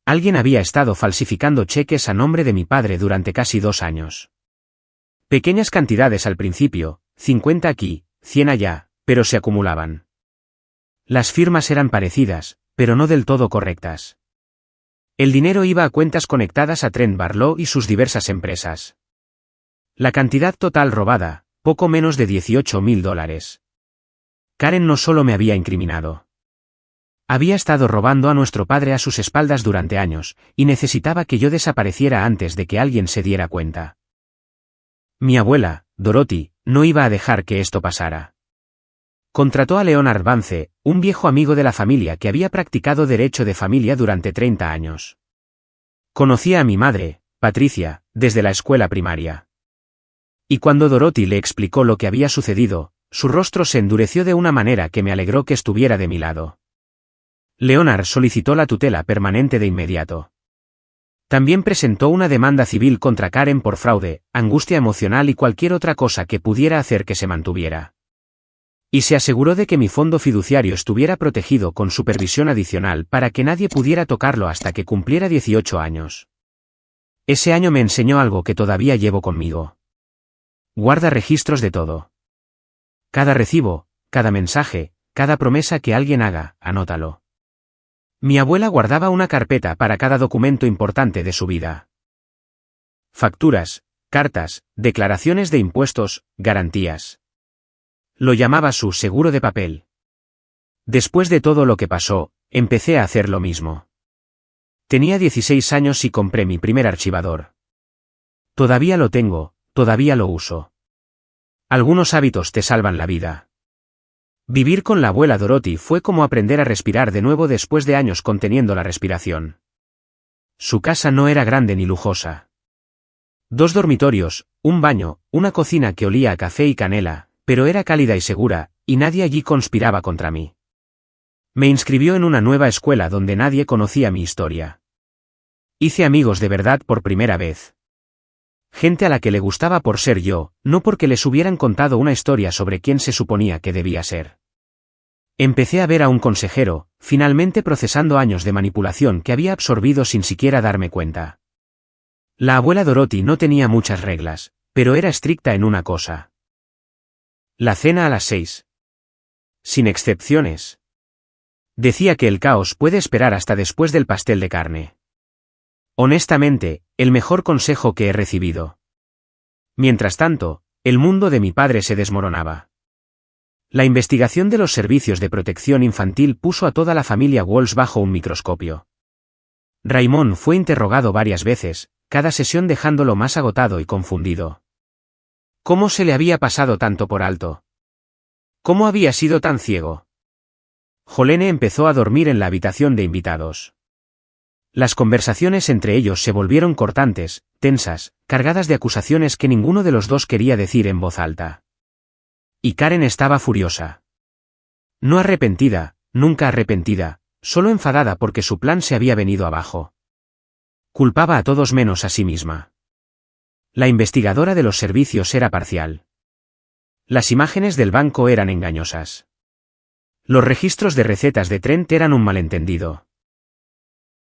Alguien había estado falsificando cheques a nombre de mi padre durante casi 2 años. Pequeñas cantidades al principio, 50 aquí, 100 allá, pero se acumulaban. Las firmas eran parecidas, pero no del todo correctas. El dinero iba a cuentas conectadas a Trent Barlow y sus diversas empresas. La cantidad total robada, poco menos de $18.000. Karen no solo me había incriminado. Había estado robando a nuestro padre a sus espaldas durante años, y necesitaba que yo desapareciera antes de que alguien se diera cuenta. Mi abuela, Dorothy, no iba a dejar que esto pasara. Contrató a Leonard Vance, un viejo amigo de la familia que había practicado derecho de familia durante 30 años. Conocía a mi madre, Patricia, desde la escuela primaria. Y cuando Dorothy le explicó lo que había sucedido, su rostro se endureció de una manera que me alegró que estuviera de mi lado. Leonard solicitó la tutela permanente de inmediato. También presentó una demanda civil contra Karen por fraude, angustia emocional y cualquier otra cosa que pudiera hacer que se mantuviera. Y se aseguró de que mi fondo fiduciario estuviera protegido con supervisión adicional para que nadie pudiera tocarlo hasta que cumpliera 18 años. Ese año me enseñó algo que todavía llevo conmigo. Guarda registros de todo. Cada recibo, cada mensaje, cada promesa que alguien haga, anótalo. Mi abuela guardaba una carpeta para cada documento importante de su vida. Facturas, cartas, declaraciones de impuestos, garantías. Lo llamaba su seguro de papel. Después de todo lo que pasó, empecé a hacer lo mismo. Tenía 16 años y compré mi primer archivador. Todavía lo tengo, todavía lo uso. Algunos hábitos te salvan la vida. Vivir con la abuela Dorothy fue como aprender a respirar de nuevo después de años conteniendo la respiración. Su casa no era grande ni lujosa. 2 dormitorios, un baño, una cocina que olía a café y canela, pero era cálida y segura, y nadie allí conspiraba contra mí. Me inscribió en una nueva escuela donde nadie conocía mi historia. Hice amigos de verdad por primera vez. Gente a la que le gustaba por ser yo, no porque les hubieran contado una historia sobre quién se suponía que debía ser. Empecé a ver a un consejero, finalmente procesando años de manipulación que había absorbido sin siquiera darme cuenta. La abuela Dorothy no tenía muchas reglas, pero era estricta en una cosa. La cena a las 6. Sin excepciones. Decía que el caos puede esperar hasta después del pastel de carne. Honestamente, el mejor consejo que he recibido. Mientras tanto, el mundo de mi padre se desmoronaba. La investigación de los servicios de protección infantil puso a toda la familia Walsh bajo un microscopio. Raymond fue interrogado varias veces, cada sesión dejándolo más agotado y confundido. ¿Cómo se le había pasado tanto por alto? ¿Cómo había sido tan ciego? Jolene empezó a dormir en la habitación de invitados. Las conversaciones entre ellos se volvieron cortantes, tensas, cargadas de acusaciones que ninguno de los dos quería decir en voz alta. Y Karen estaba furiosa. No arrepentida, nunca arrepentida, solo enfadada porque su plan se había venido abajo. Culpaba a todos menos a sí misma. La investigadora de los servicios era parcial. Las imágenes del banco eran engañosas. Los registros de recetas de Trent eran un malentendido.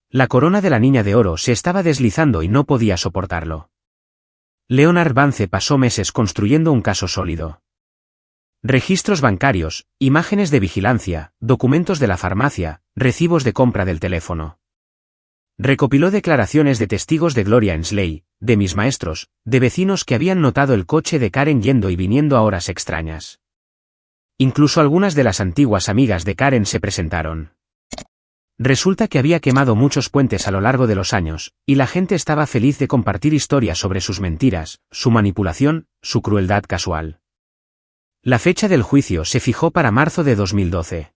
La corona de la niña de oro se estaba deslizando y no podía soportarlo. Leonard Vance pasó meses construyendo un caso sólido. Registros bancarios, imágenes de vigilancia, documentos de la farmacia, recibos de compra del teléfono. Recopiló declaraciones de testigos de Gloria Ensley, de mis maestros, de vecinos que habían notado el coche de Karen yendo y viniendo a horas extrañas. Incluso algunas de las antiguas amigas de Karen se presentaron. Resulta que había quemado muchos puentes a lo largo de los años, y la gente estaba feliz de compartir historias sobre sus mentiras, su manipulación, su crueldad casual. La fecha del juicio se fijó para marzo de 2012.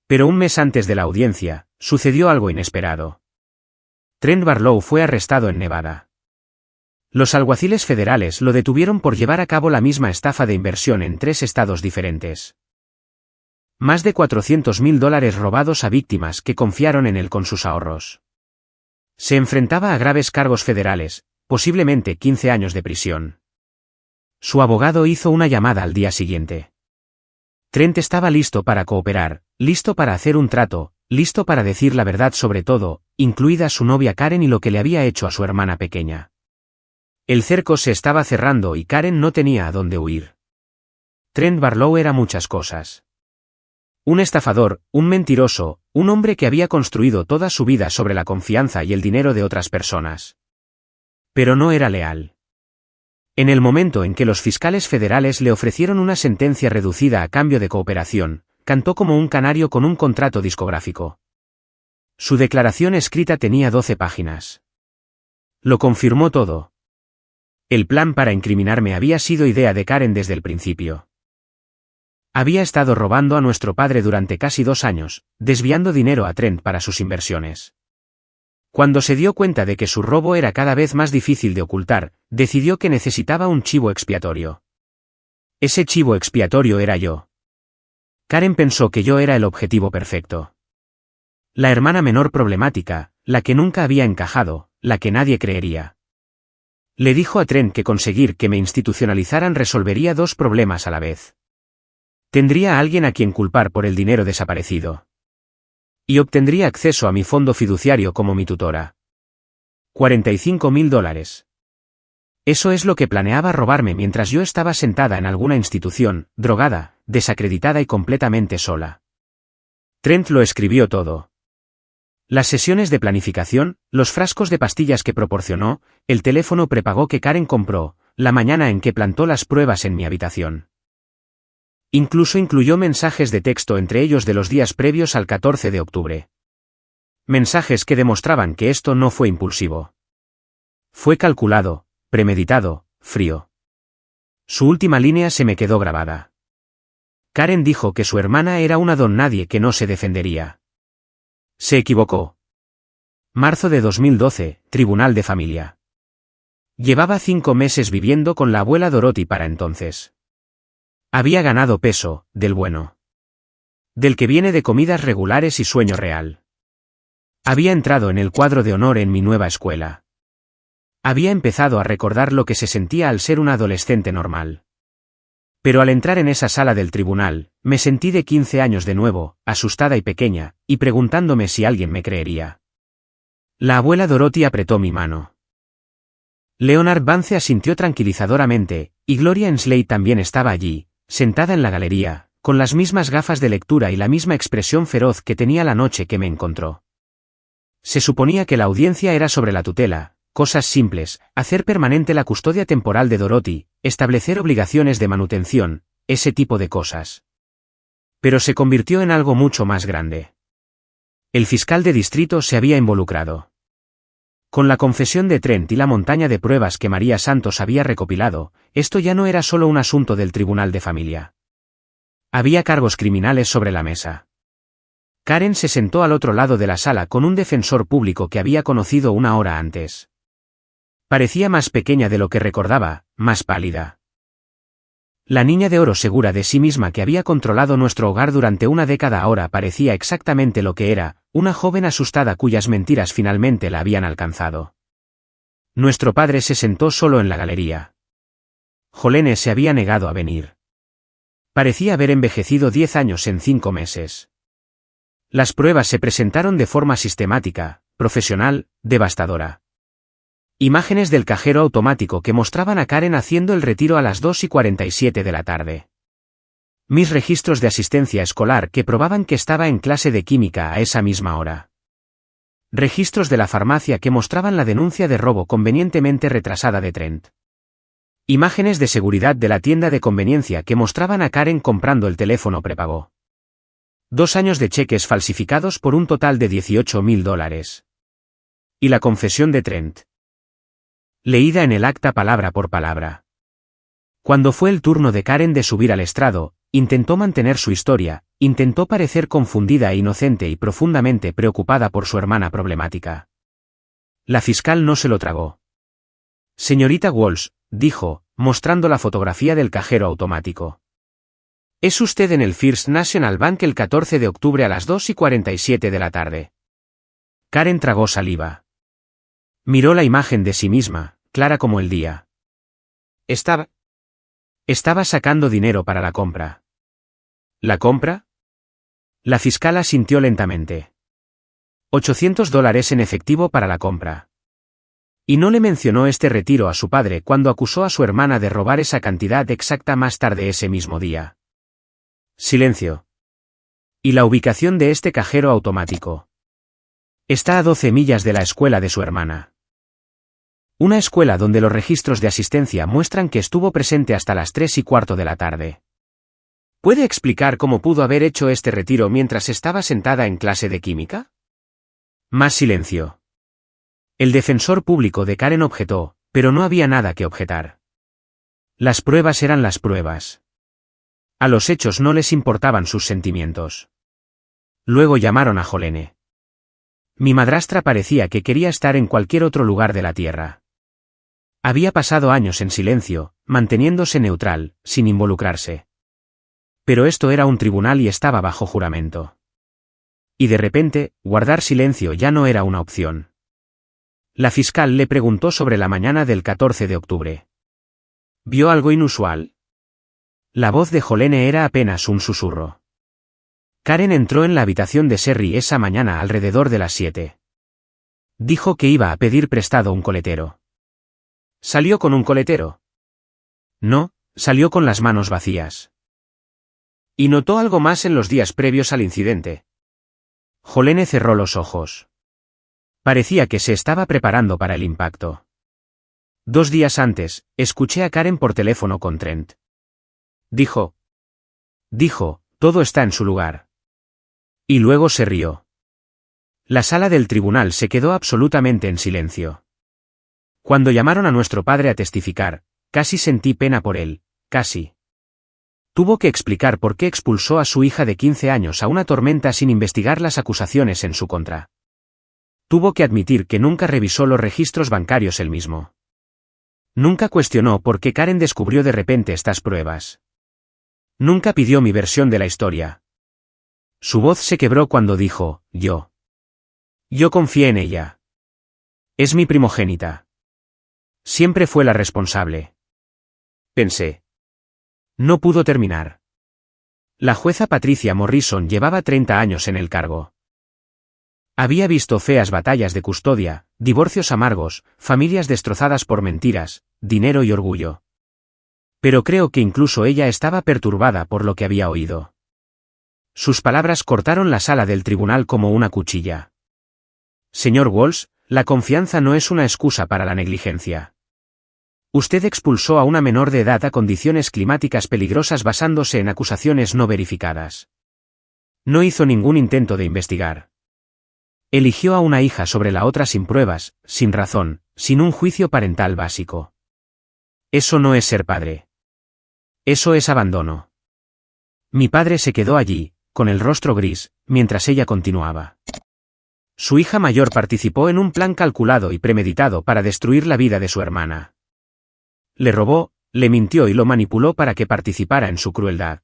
Pero un mes antes de la audiencia, sucedió algo inesperado. Trent Barlow fue arrestado en Nevada. Los alguaciles federales lo detuvieron por llevar a cabo la misma estafa de inversión en 3 estados diferentes. Más de $400.000 robados a víctimas que confiaron en él con sus ahorros. Se enfrentaba a graves cargos federales, posiblemente 15 años de prisión. Su abogado hizo una llamada al día siguiente. Trent estaba listo para cooperar, listo para hacer un trato, listo para decir la verdad sobre todo, incluida su novia Karen y lo que le había hecho a su hermana pequeña. El cerco se estaba cerrando y Karen no tenía a dónde huir. Trent Barlow era muchas cosas. Un estafador, un mentiroso, un hombre que había construido toda su vida sobre la confianza y el dinero de otras personas. Pero no era leal. En el momento en que los fiscales federales le ofrecieron una sentencia reducida a cambio de cooperación, cantó como un canario con un contrato discográfico. Su declaración escrita tenía 12 páginas. Lo confirmó todo. El plan para incriminarme había sido idea de Karen desde el principio. Había estado robando a nuestro padre durante casi 2 años, desviando dinero a Trent para sus inversiones. Cuando se dio cuenta de que su robo era cada vez más difícil de ocultar, decidió que necesitaba un chivo expiatorio. Ese chivo expiatorio era yo. Karen pensó que yo era el objetivo perfecto. La hermana menor problemática, la que nunca había encajado, la que nadie creería. Le dijo a Trent que conseguir que me institucionalizaran resolvería 2 problemas a la vez. Tendría a alguien a quien culpar por el dinero desaparecido. Y obtendría acceso a mi fondo fiduciario como mi tutora. $45.000. Eso es lo que planeaba robarme mientras yo estaba sentada en alguna institución, drogada, desacreditada y completamente sola. Trent lo escribió todo. Las sesiones de planificación, los frascos de pastillas que proporcionó, el teléfono prepago que Karen compró, la mañana en que plantó las pruebas en mi habitación. Incluso incluyó mensajes de texto entre ellos de los días previos al 14 de octubre. Mensajes que demostraban que esto no fue impulsivo. Fue calculado, premeditado, frío. Su última línea se me quedó grabada. Karen dijo que su hermana era una don nadie que no se defendería. Se equivocó. Marzo de 2012, Tribunal de Familia. Llevaba 5 meses viviendo con la abuela Dorothy para entonces. Había ganado peso, del bueno. Del que viene de comidas regulares y sueño real. Había entrado en el cuadro de honor en mi nueva escuela. Había empezado a recordar lo que se sentía al ser una adolescente normal. Pero al entrar en esa sala del tribunal, me sentí de 15 años de nuevo, asustada y pequeña, y preguntándome si alguien me creería. La abuela Dorothy apretó mi mano. Leonard Vance asintió tranquilizadoramente, y Gloria Ensley también estaba allí, sentada en la galería, con las mismas gafas de lectura y la misma expresión feroz que tenía la noche que me encontró. Se suponía que la audiencia era sobre la tutela, cosas simples, hacer permanente la custodia temporal de Dorothy, establecer obligaciones de manutención, ese tipo de cosas. Pero se convirtió en algo mucho más grande. El fiscal de distrito se había involucrado. Con la confesión de Trent y la montaña de pruebas que María Santos había recopilado, esto ya no era solo un asunto del Tribunal de Familia. Había cargos criminales sobre la mesa. Karen se sentó al otro lado de la sala con un defensor público que había conocido una hora antes. Parecía más pequeña de lo que recordaba, más pálida. La niña de oro segura de sí misma que había controlado nuestro hogar durante una década ahora parecía exactamente lo que era, una joven asustada cuyas mentiras finalmente la habían alcanzado. Nuestro padre se sentó solo en la galería. Jolene se había negado a venir. Parecía haber envejecido 10 años en 5 meses. Las pruebas se presentaron de forma sistemática, profesional, devastadora. Imágenes del cajero automático que mostraban a Karen haciendo el retiro a las 2:47 de la tarde. Mis registros de asistencia escolar que probaban que estaba en clase de química a esa misma hora. Registros de la farmacia que mostraban la denuncia de robo convenientemente retrasada de Trent. Imágenes de seguridad de la tienda de conveniencia que mostraban a Karen comprando el teléfono prepago. 2 años de cheques falsificados por un total de $18.000. Y la confesión de Trent. Leída en el acta palabra por palabra. Cuando fue el turno de Karen de subir al estrado, intentó mantener su historia, intentó parecer confundida e inocente y profundamente preocupada por su hermana problemática. La fiscal no se lo tragó. Señorita Walsh, dijo, mostrando la fotografía del cajero automático. ¿Es usted en el First National Bank el 14 de octubre a las 2:47 de la tarde? Karen tragó saliva. Miró la imagen de sí misma, clara como el día. Estaba sacando dinero para la compra. ¿La compra? La fiscal asintió lentamente. $800 en efectivo para la compra. Y no le mencionó este retiro a su padre cuando acusó a su hermana de robar esa cantidad exacta más tarde ese mismo día. Silencio. ¿Y la ubicación de este cajero automático? Está a 12 millas de la escuela de su hermana. Una escuela donde los registros de asistencia muestran que estuvo presente hasta las 3:15 de la tarde. ¿Puede explicar cómo pudo haber hecho este retiro mientras estaba sentada en clase de química? Más silencio. El defensor público de Karen objetó, pero no había nada que objetar. Las pruebas eran las pruebas. A los hechos no les importaban sus sentimientos. Luego llamaron a Jolene. Mi madrastra parecía que quería estar en cualquier otro lugar de la tierra. Había pasado años en silencio, manteniéndose neutral, sin involucrarse. Pero esto era un tribunal y estaba bajo juramento. Y de repente, guardar silencio ya no era una opción. La fiscal le preguntó sobre la mañana del 14 de octubre. ¿Vio algo inusual? La voz de Jolene era apenas un susurro. Karen entró en la habitación de Sherry esa mañana alrededor de las 7. Dijo que iba a pedir prestado un coletero. ¿Salió con un coletero? No, salió con las manos vacías. ¿Y notó algo más en los días previos al incidente? Jolene cerró los ojos. Parecía que se estaba preparando para el impacto. 2 días antes, escuché a Karen por teléfono con Trent. Dijo, todo está en su lugar. Y luego se rió. La sala del tribunal se quedó absolutamente en silencio. Cuando llamaron a nuestro padre a testificar, casi sentí pena por él, casi. Tuvo que explicar por qué expulsó a su hija de 15 años a una tormenta sin investigar las acusaciones en su contra. Tuvo que admitir que nunca revisó los registros bancarios él mismo. Nunca cuestionó por qué Karen descubrió de repente estas pruebas. Nunca pidió mi versión de la historia. Su voz se quebró cuando dijo, yo confié en ella. Es mi primogénita. Siempre fue la responsable. Pensé. No pudo terminar. La jueza Patricia Morrison llevaba 30 años en el cargo. Había visto feas batallas de custodia, divorcios amargos, familias destrozadas por mentiras, dinero y orgullo. Pero creo que incluso ella estaba perturbada por lo que había oído. Sus palabras cortaron la sala del tribunal como una cuchilla. Señor Walsh, la confianza no es una excusa para la negligencia. Usted expulsó a una menor de edad a condiciones climáticas peligrosas basándose en acusaciones no verificadas. No hizo ningún intento de investigar. Eligió a una hija sobre la otra sin pruebas, sin razón, sin un juicio parental básico. Eso no es ser padre. Eso es abandono. Mi padre se quedó allí, con el rostro gris, mientras ella continuaba. Su hija mayor participó en un plan calculado y premeditado para destruir la vida de su hermana. Le robó, le mintió y lo manipuló para que participara en su crueldad.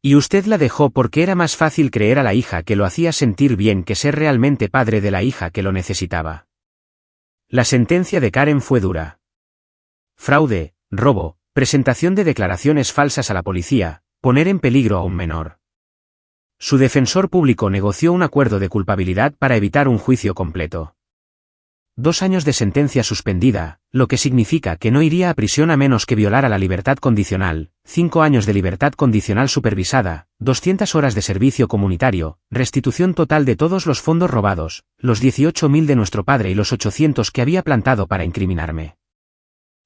Y usted la dejó porque era más fácil creer a la hija que lo hacía sentir bien que ser realmente padre de la hija que lo necesitaba. La sentencia de Karen fue dura. Fraude, robo, presentación de declaraciones falsas a la policía, poner en peligro a un menor. Su defensor público negoció un acuerdo de culpabilidad para evitar un juicio completo. 2 años de sentencia suspendida, lo que significa que no iría a prisión a menos que violara la libertad condicional, 5 años de libertad condicional supervisada, 200 horas de servicio comunitario, restitución total de todos los fondos robados, los 18.000 de nuestro padre y los 800 que había plantado para incriminarme.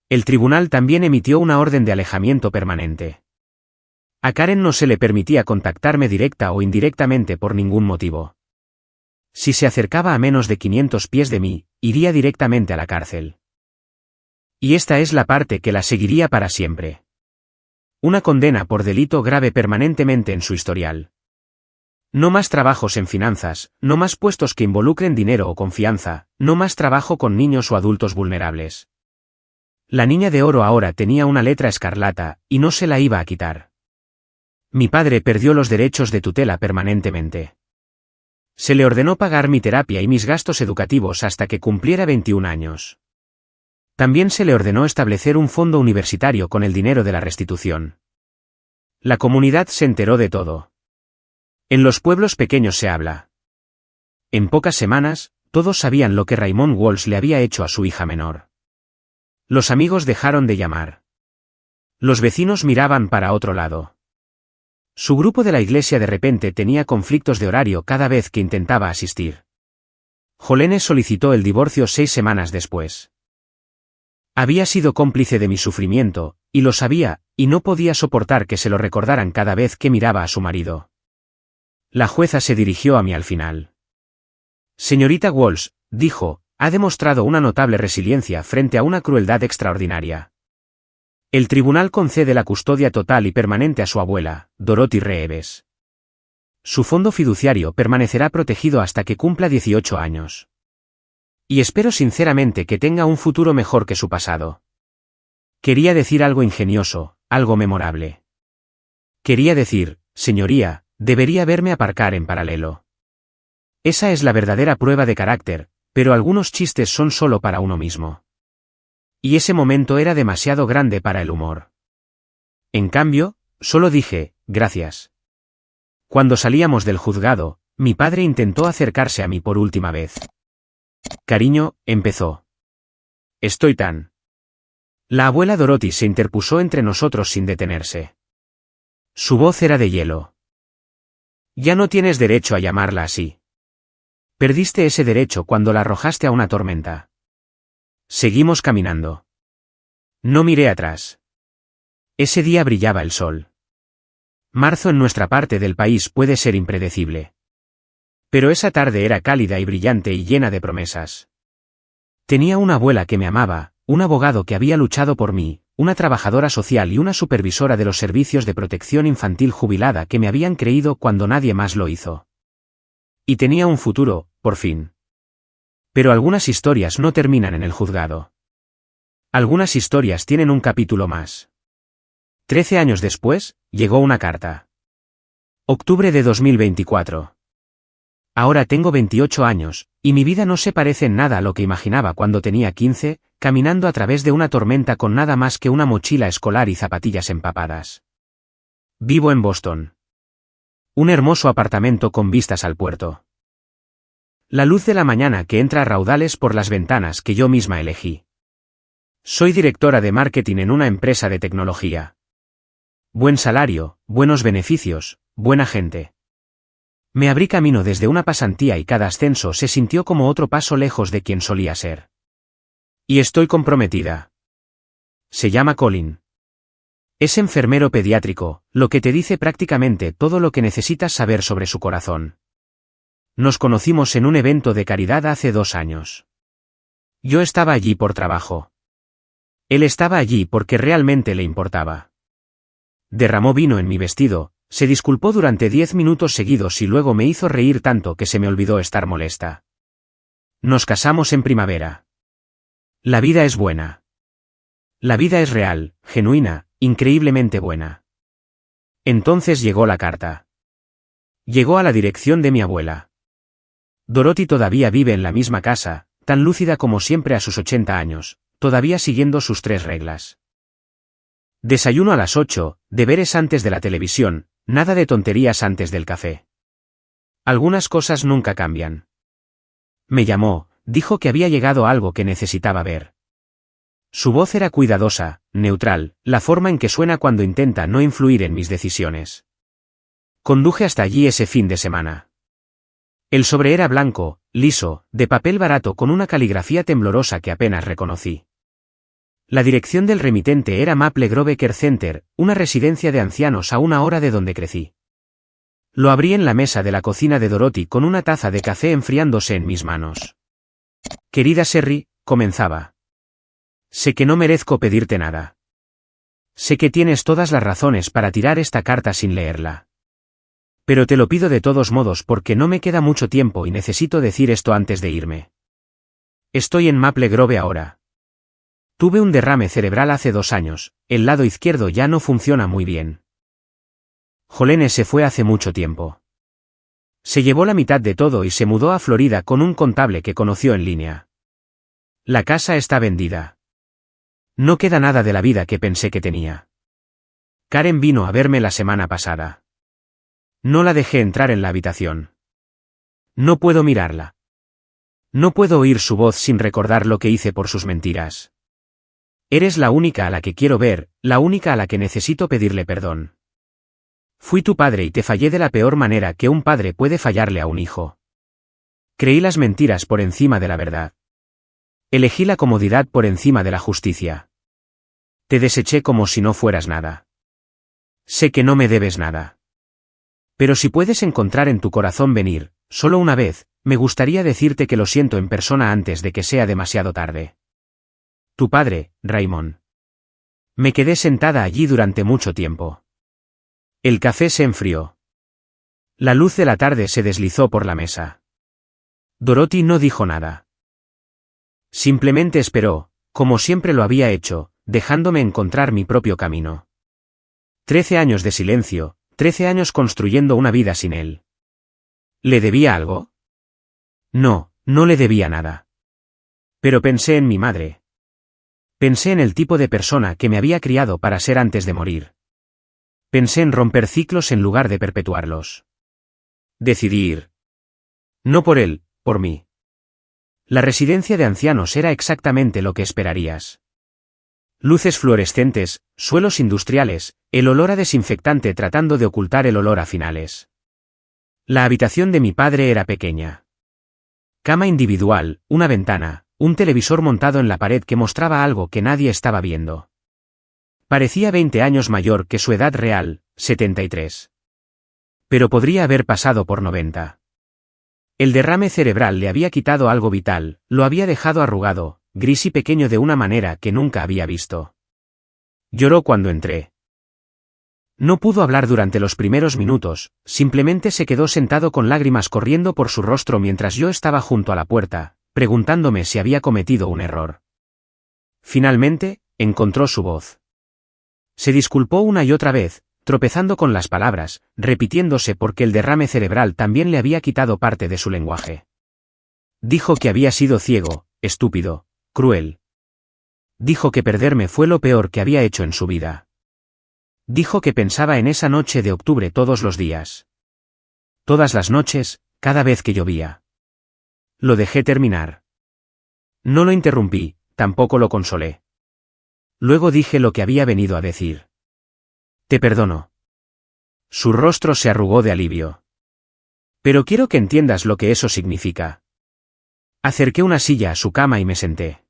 El tribunal también emitió una orden de alejamiento permanente. A Karen no se le permitía contactarme directa o indirectamente por ningún motivo. Si se acercaba a menos de 500 pies de mí, iría directamente a la cárcel. Y esta es la parte que la seguiría para siempre. Una condena por delito grave permanentemente en su historial. No más trabajos en finanzas, no más puestos que involucren dinero o confianza, no más trabajo con niños o adultos vulnerables. La niña de oro ahora tenía una letra escarlata, y no se la iba a quitar. Mi padre perdió los derechos de tutela permanentemente. Se le ordenó pagar mi terapia y mis gastos educativos hasta que cumpliera 21 años. También se le ordenó establecer un fondo universitario con el dinero de la restitución. La comunidad se enteró de todo. En los pueblos pequeños se habla. En pocas semanas, todos sabían lo que Raymond Walsh le había hecho a su hija menor. Los amigos dejaron de llamar. Los vecinos miraban para otro lado. Su grupo de la iglesia de repente tenía conflictos de horario cada vez que intentaba asistir. Jolene solicitó el divorcio 6 semanas después. Había sido cómplice de mi sufrimiento, y lo sabía, y no podía soportar que se lo recordaran cada vez que miraba a su marido. La jueza se dirigió a mí al final. Señorita Walsh, dijo, ha demostrado una notable resiliencia frente a una crueldad extraordinaria. El tribunal concede la custodia total y permanente a su abuela, Dorothy Reeves. Su fondo fiduciario permanecerá protegido hasta que cumpla 18 años. Y espero sinceramente que tenga un futuro mejor que su pasado. Quería decir algo ingenioso, algo memorable. Quería decir, señoría, debería verme aparcar en paralelo. Esa es la verdadera prueba de carácter, pero algunos chistes son solo para uno mismo. Y ese momento era demasiado grande para el humor. En cambio, solo dije, gracias. Cuando salíamos del juzgado, mi padre intentó acercarse a mí por última vez. Cariño, empezó. Estoy tan... La abuela Dorothy se interpuso entre nosotros sin detenerse. Su voz era de hielo. Ya no tienes derecho a llamarla así. Perdiste ese derecho cuando la arrojaste a una tormenta. Seguimos caminando. No miré atrás. Ese día brillaba el sol. Marzo en nuestra parte del país puede ser impredecible. Pero esa tarde era cálida y brillante y llena de promesas. Tenía una abuela que me amaba, un abogado que había luchado por mí, una trabajadora social y una supervisora de los servicios de protección infantil jubilada que me habían creído cuando nadie más lo hizo. Y tenía un futuro, por fin. Pero algunas historias no terminan en el juzgado. Algunas historias tienen un capítulo más. 13 años después, llegó una carta. Octubre de 2024. Ahora tengo 28 años, y mi vida no se parece en nada a lo que imaginaba cuando tenía 15, caminando a través de una tormenta con nada más que una mochila escolar y zapatillas empapadas. Vivo en Boston. Un hermoso apartamento con vistas al puerto. La luz de la mañana que entra a raudales por las ventanas que yo misma elegí. Soy directora de marketing en una empresa de tecnología. Buen salario, buenos beneficios, buena gente. Me abrí camino desde una pasantía y cada ascenso se sintió como otro paso lejos de quien solía ser. Y estoy comprometida. Se llama Colin. Es enfermero pediátrico, lo que te dice prácticamente todo lo que necesitas saber sobre su corazón. Nos conocimos en un evento de caridad hace 2 años. Yo estaba allí por trabajo. Él estaba allí porque realmente le importaba. Derramó vino en mi vestido, se disculpó durante 10 minutos seguidos y luego me hizo reír tanto que se me olvidó estar molesta. Nos casamos en primavera. La vida es buena. La vida es real, genuina, increíblemente buena. Entonces llegó la carta. Llegó a la dirección de mi abuela. Dorothy todavía vive en la misma casa, tan lúcida como siempre a sus 80 años, todavía siguiendo sus 3 reglas. Desayuno a las 8, deberes antes de la televisión, nada de tonterías antes del café. Algunas cosas nunca cambian. Me llamó, dijo que había llegado algo que necesitaba ver. Su voz era cuidadosa, neutral, la forma en que suena cuando intenta no influir en mis decisiones. Conduje hasta allí ese fin de semana. El sobre era blanco, liso, de papel barato con una caligrafía temblorosa que apenas reconocí. La dirección del remitente era Maple Grove Care Center, una residencia de ancianos a 1 hora de donde crecí. Lo abrí en la mesa de la cocina de Dorothy con una taza de café enfriándose en mis manos. Querida Sherry, comenzaba. Sé que no merezco pedirte nada. Sé que tienes todas las razones para tirar esta carta sin leerla. Pero te lo pido de todos modos porque no me queda mucho tiempo y necesito decir esto antes de irme. Estoy en Maple Grove ahora. Tuve un derrame cerebral hace 2 años, el lado izquierdo ya no funciona muy bien. Jolene se fue hace mucho tiempo. Se llevó la mitad de todo y se mudó a Florida con un contable que conoció en línea. La casa está vendida. No queda nada de la vida que pensé que tenía. Karen vino a verme la semana pasada. No la dejé entrar en la habitación. No puedo mirarla. No puedo oír su voz sin recordar lo que hice por sus mentiras. Eres la única a la que quiero ver, la única a la que necesito pedirle perdón. Fui tu padre y te fallé de la peor manera que un padre puede fallarle a un hijo. Creí las mentiras por encima de la verdad. Elegí la comodidad por encima de la justicia. Te deseché como si no fueras nada. Sé que no me debes nada. Pero si puedes encontrar en tu corazón venir, solo una vez, me gustaría decirte que lo siento en persona antes de que sea demasiado tarde. Tu padre, Raymond. Me quedé sentada allí durante mucho tiempo. El café se enfrió. La luz de la tarde se deslizó por la mesa. Dorothy no dijo nada. Simplemente esperó, como siempre lo había hecho, dejándome encontrar mi propio camino. 13 años de silencio, 13 años construyendo una vida sin él. ¿Le debía algo? No, no le debía nada. Pero pensé en mi madre. Pensé en el tipo de persona que me había criado para ser antes de morir. Pensé en romper ciclos en lugar de perpetuarlos. Decidí ir. No por él, por mí. La residencia de ancianos era exactamente lo que esperarías. Luces fluorescentes, suelos industriales, el olor a desinfectante tratando de ocultar el olor a finales. La habitación de mi padre era pequeña. Cama individual, una ventana, un televisor montado en la pared que mostraba algo que nadie estaba viendo. Parecía 20 años mayor que su edad real, 73. Pero podría haber pasado por 90. El derrame cerebral le había quitado algo vital, lo había dejado arrugado, gris y pequeño de una manera que nunca había visto. Lloró cuando entré. No pudo hablar durante los primeros minutos, simplemente se quedó sentado con lágrimas corriendo por su rostro mientras yo estaba junto a la puerta, preguntándome si había cometido un error. Finalmente, encontró su voz. Se disculpó una y otra vez, tropezando con las palabras, repitiéndose porque el derrame cerebral también le había quitado parte de su lenguaje. Dijo que había sido ciego, estúpido, cruel. Dijo que perderme fue lo peor que había hecho en su vida. Dijo que pensaba en esa noche de octubre todos los días. Todas las noches, cada vez que llovía. Lo dejé terminar. No lo interrumpí, tampoco lo consolé. Luego dije lo que había venido a decir. Te perdono. Su rostro se arrugó de alivio. Pero quiero que entiendas lo que eso significa. Acerqué una silla a su cama y me senté.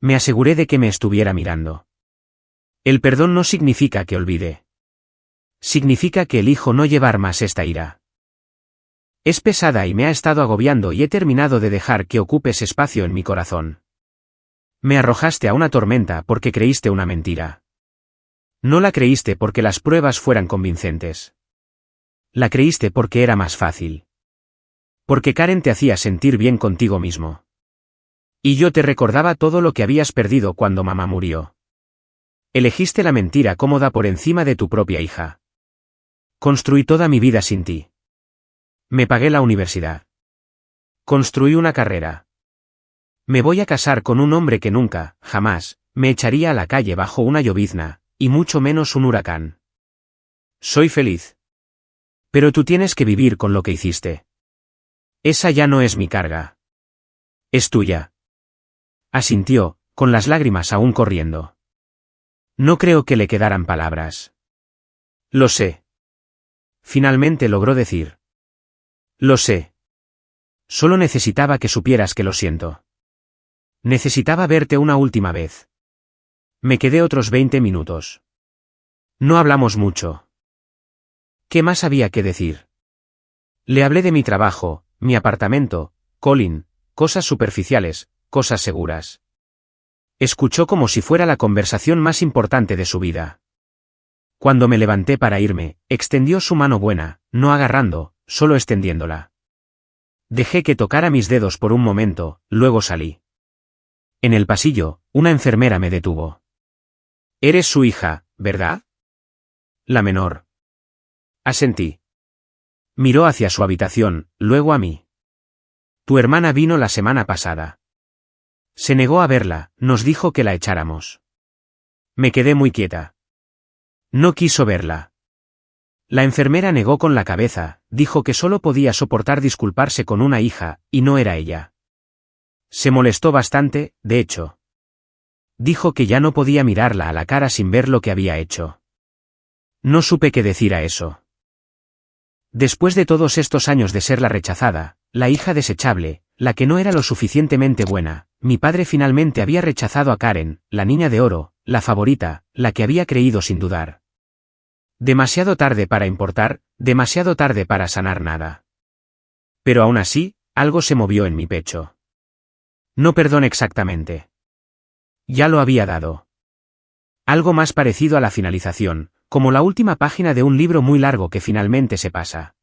Me aseguré de que me estuviera mirando. El perdón no significa que olvide. Significa que elijo no llevar más esta ira. Es pesada y me ha estado agobiando y he terminado de dejar que ocupes espacio en mi corazón. Me arrojaste a una tormenta porque creíste una mentira. No la creíste porque las pruebas fueran convincentes. La creíste porque era más fácil. Porque Karen te hacía sentir bien contigo mismo. Y yo te recordaba todo lo que habías perdido cuando mamá murió. Elegiste la mentira cómoda por encima de tu propia hija. Construí toda mi vida sin ti. Me pagué la universidad. Construí una carrera. Me voy a casar con un hombre que nunca, jamás, me echaría a la calle bajo una llovizna, y mucho menos un huracán. Soy feliz. Pero tú tienes que vivir con lo que hiciste. Esa ya no es mi carga. Es tuya. Asintió, con las lágrimas aún corriendo. No creo que le quedaran palabras. Lo sé. Finalmente logró decir. Lo sé. Solo necesitaba que supieras que lo siento. Necesitaba verte una última vez. Me quedé otros 20 minutos. No hablamos mucho. ¿Qué más había que decir? Le hablé de mi trabajo, mi apartamento, Colin, cosas superficiales, cosas seguras. Escuchó como si fuera la conversación más importante de su vida. Cuando me levanté para irme, extendió su mano buena, no agarrando, solo extendiéndola. Dejé que tocara mis dedos por un momento, luego salí. En el pasillo, una enfermera me detuvo. Eres su hija, ¿verdad? La menor. Asentí. Miró hacia su habitación, luego a mí. Tu hermana vino la semana pasada. Se negó a verla, nos dijo que la echáramos. Me quedé muy quieta. No quiso verla. La enfermera negó con la cabeza, dijo que solo podía soportar disculparse con una hija, y no era ella. Se molestó bastante, de hecho. Dijo que ya no podía mirarla a la cara sin ver lo que había hecho. No supe qué decir a eso. Después de todos estos años de ser la rechazada, la hija desechable, la que no era lo suficientemente buena, mi padre finalmente había rechazado a Karen, la niña de oro, la favorita, la que había creído sin dudar. Demasiado tarde para importar, demasiado tarde para sanar nada. Pero aún así, algo se movió en mi pecho. No perdón exactamente. Ya lo había dado. Algo más parecido a la finalización, como la última página de un libro muy largo que finalmente se pasa.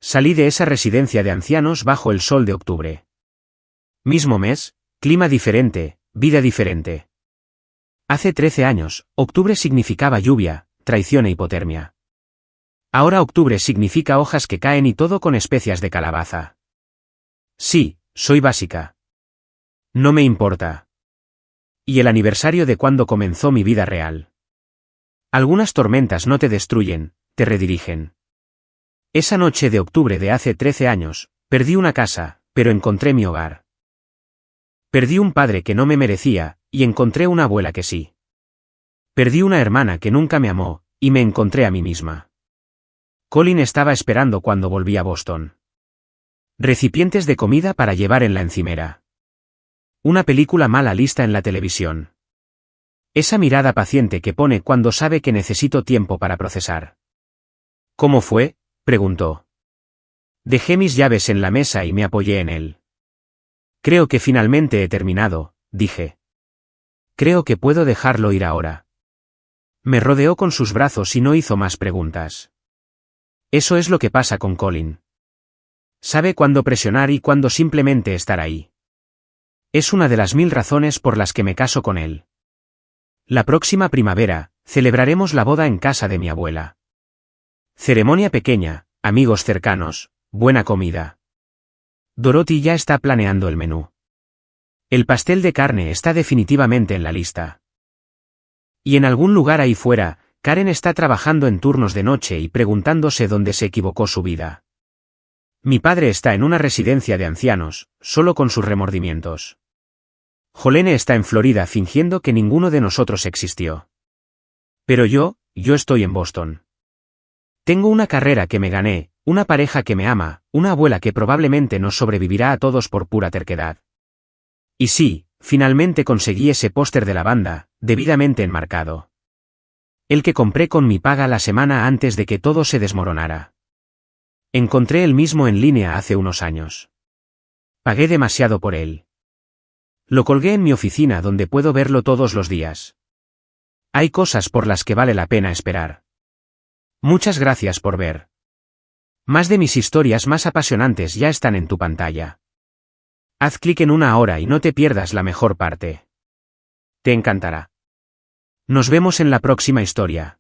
Salí de esa residencia de ancianos bajo el sol de octubre. Mismo mes, clima diferente, vida diferente. Hace 13 años, octubre significaba lluvia, traición e hipotermia. Ahora octubre significa hojas que caen y todo con especias de calabaza. Sí, soy básica. No me importa. Y el aniversario de cuando comenzó mi vida real. Algunas tormentas no te destruyen, te redirigen. Esa noche de octubre de hace 13 años, perdí una casa, pero encontré mi hogar. Perdí un padre que no me merecía, y encontré una abuela que sí. Perdí una hermana que nunca me amó, y me encontré a mí misma. Colin estaba esperando cuando volví a Boston. Recipientes de comida para llevar en la encimera. Una película mala lista en la televisión. Esa mirada paciente que pone cuando sabe que necesito tiempo para procesar. ¿Cómo fue?, preguntó. Dejé mis llaves en la mesa y me apoyé en él. Creo que finalmente he terminado, dije. Creo que puedo dejarlo ir ahora. Me rodeó con sus brazos y no hizo más preguntas. Eso es lo que pasa con Colin. Sabe cuándo presionar y cuándo simplemente estar ahí. Es una de las 1000 razones por las que me caso con él. La próxima primavera, celebraremos la boda en casa de mi abuela. Ceremonia pequeña, amigos cercanos, buena comida. Dorothy ya está planeando el menú. El pastel de carne está definitivamente en la lista. Y en algún lugar ahí fuera, Karen está trabajando en turnos de noche y preguntándose dónde se equivocó su vida. Mi padre está en una residencia de ancianos, solo con sus remordimientos. Jolene está en Florida fingiendo que ninguno de nosotros existió. Pero yo estoy en Boston. Tengo una carrera que me gané, una pareja que me ama, una abuela que probablemente nos sobrevivirá a todos por pura terquedad. Y sí, finalmente conseguí ese póster de la banda, debidamente enmarcado. El que compré con mi paga la semana antes de que todo se desmoronara. Encontré el mismo en línea hace unos años. Pagué demasiado por él. Lo colgué en mi oficina donde puedo verlo todos los días. Hay cosas por las que vale la pena esperar. Muchas gracias por ver. Más de mis historias más apasionantes ya están en tu pantalla. Haz clic en una ahora y no te pierdas la mejor parte. Te encantará. Nos vemos en la próxima historia.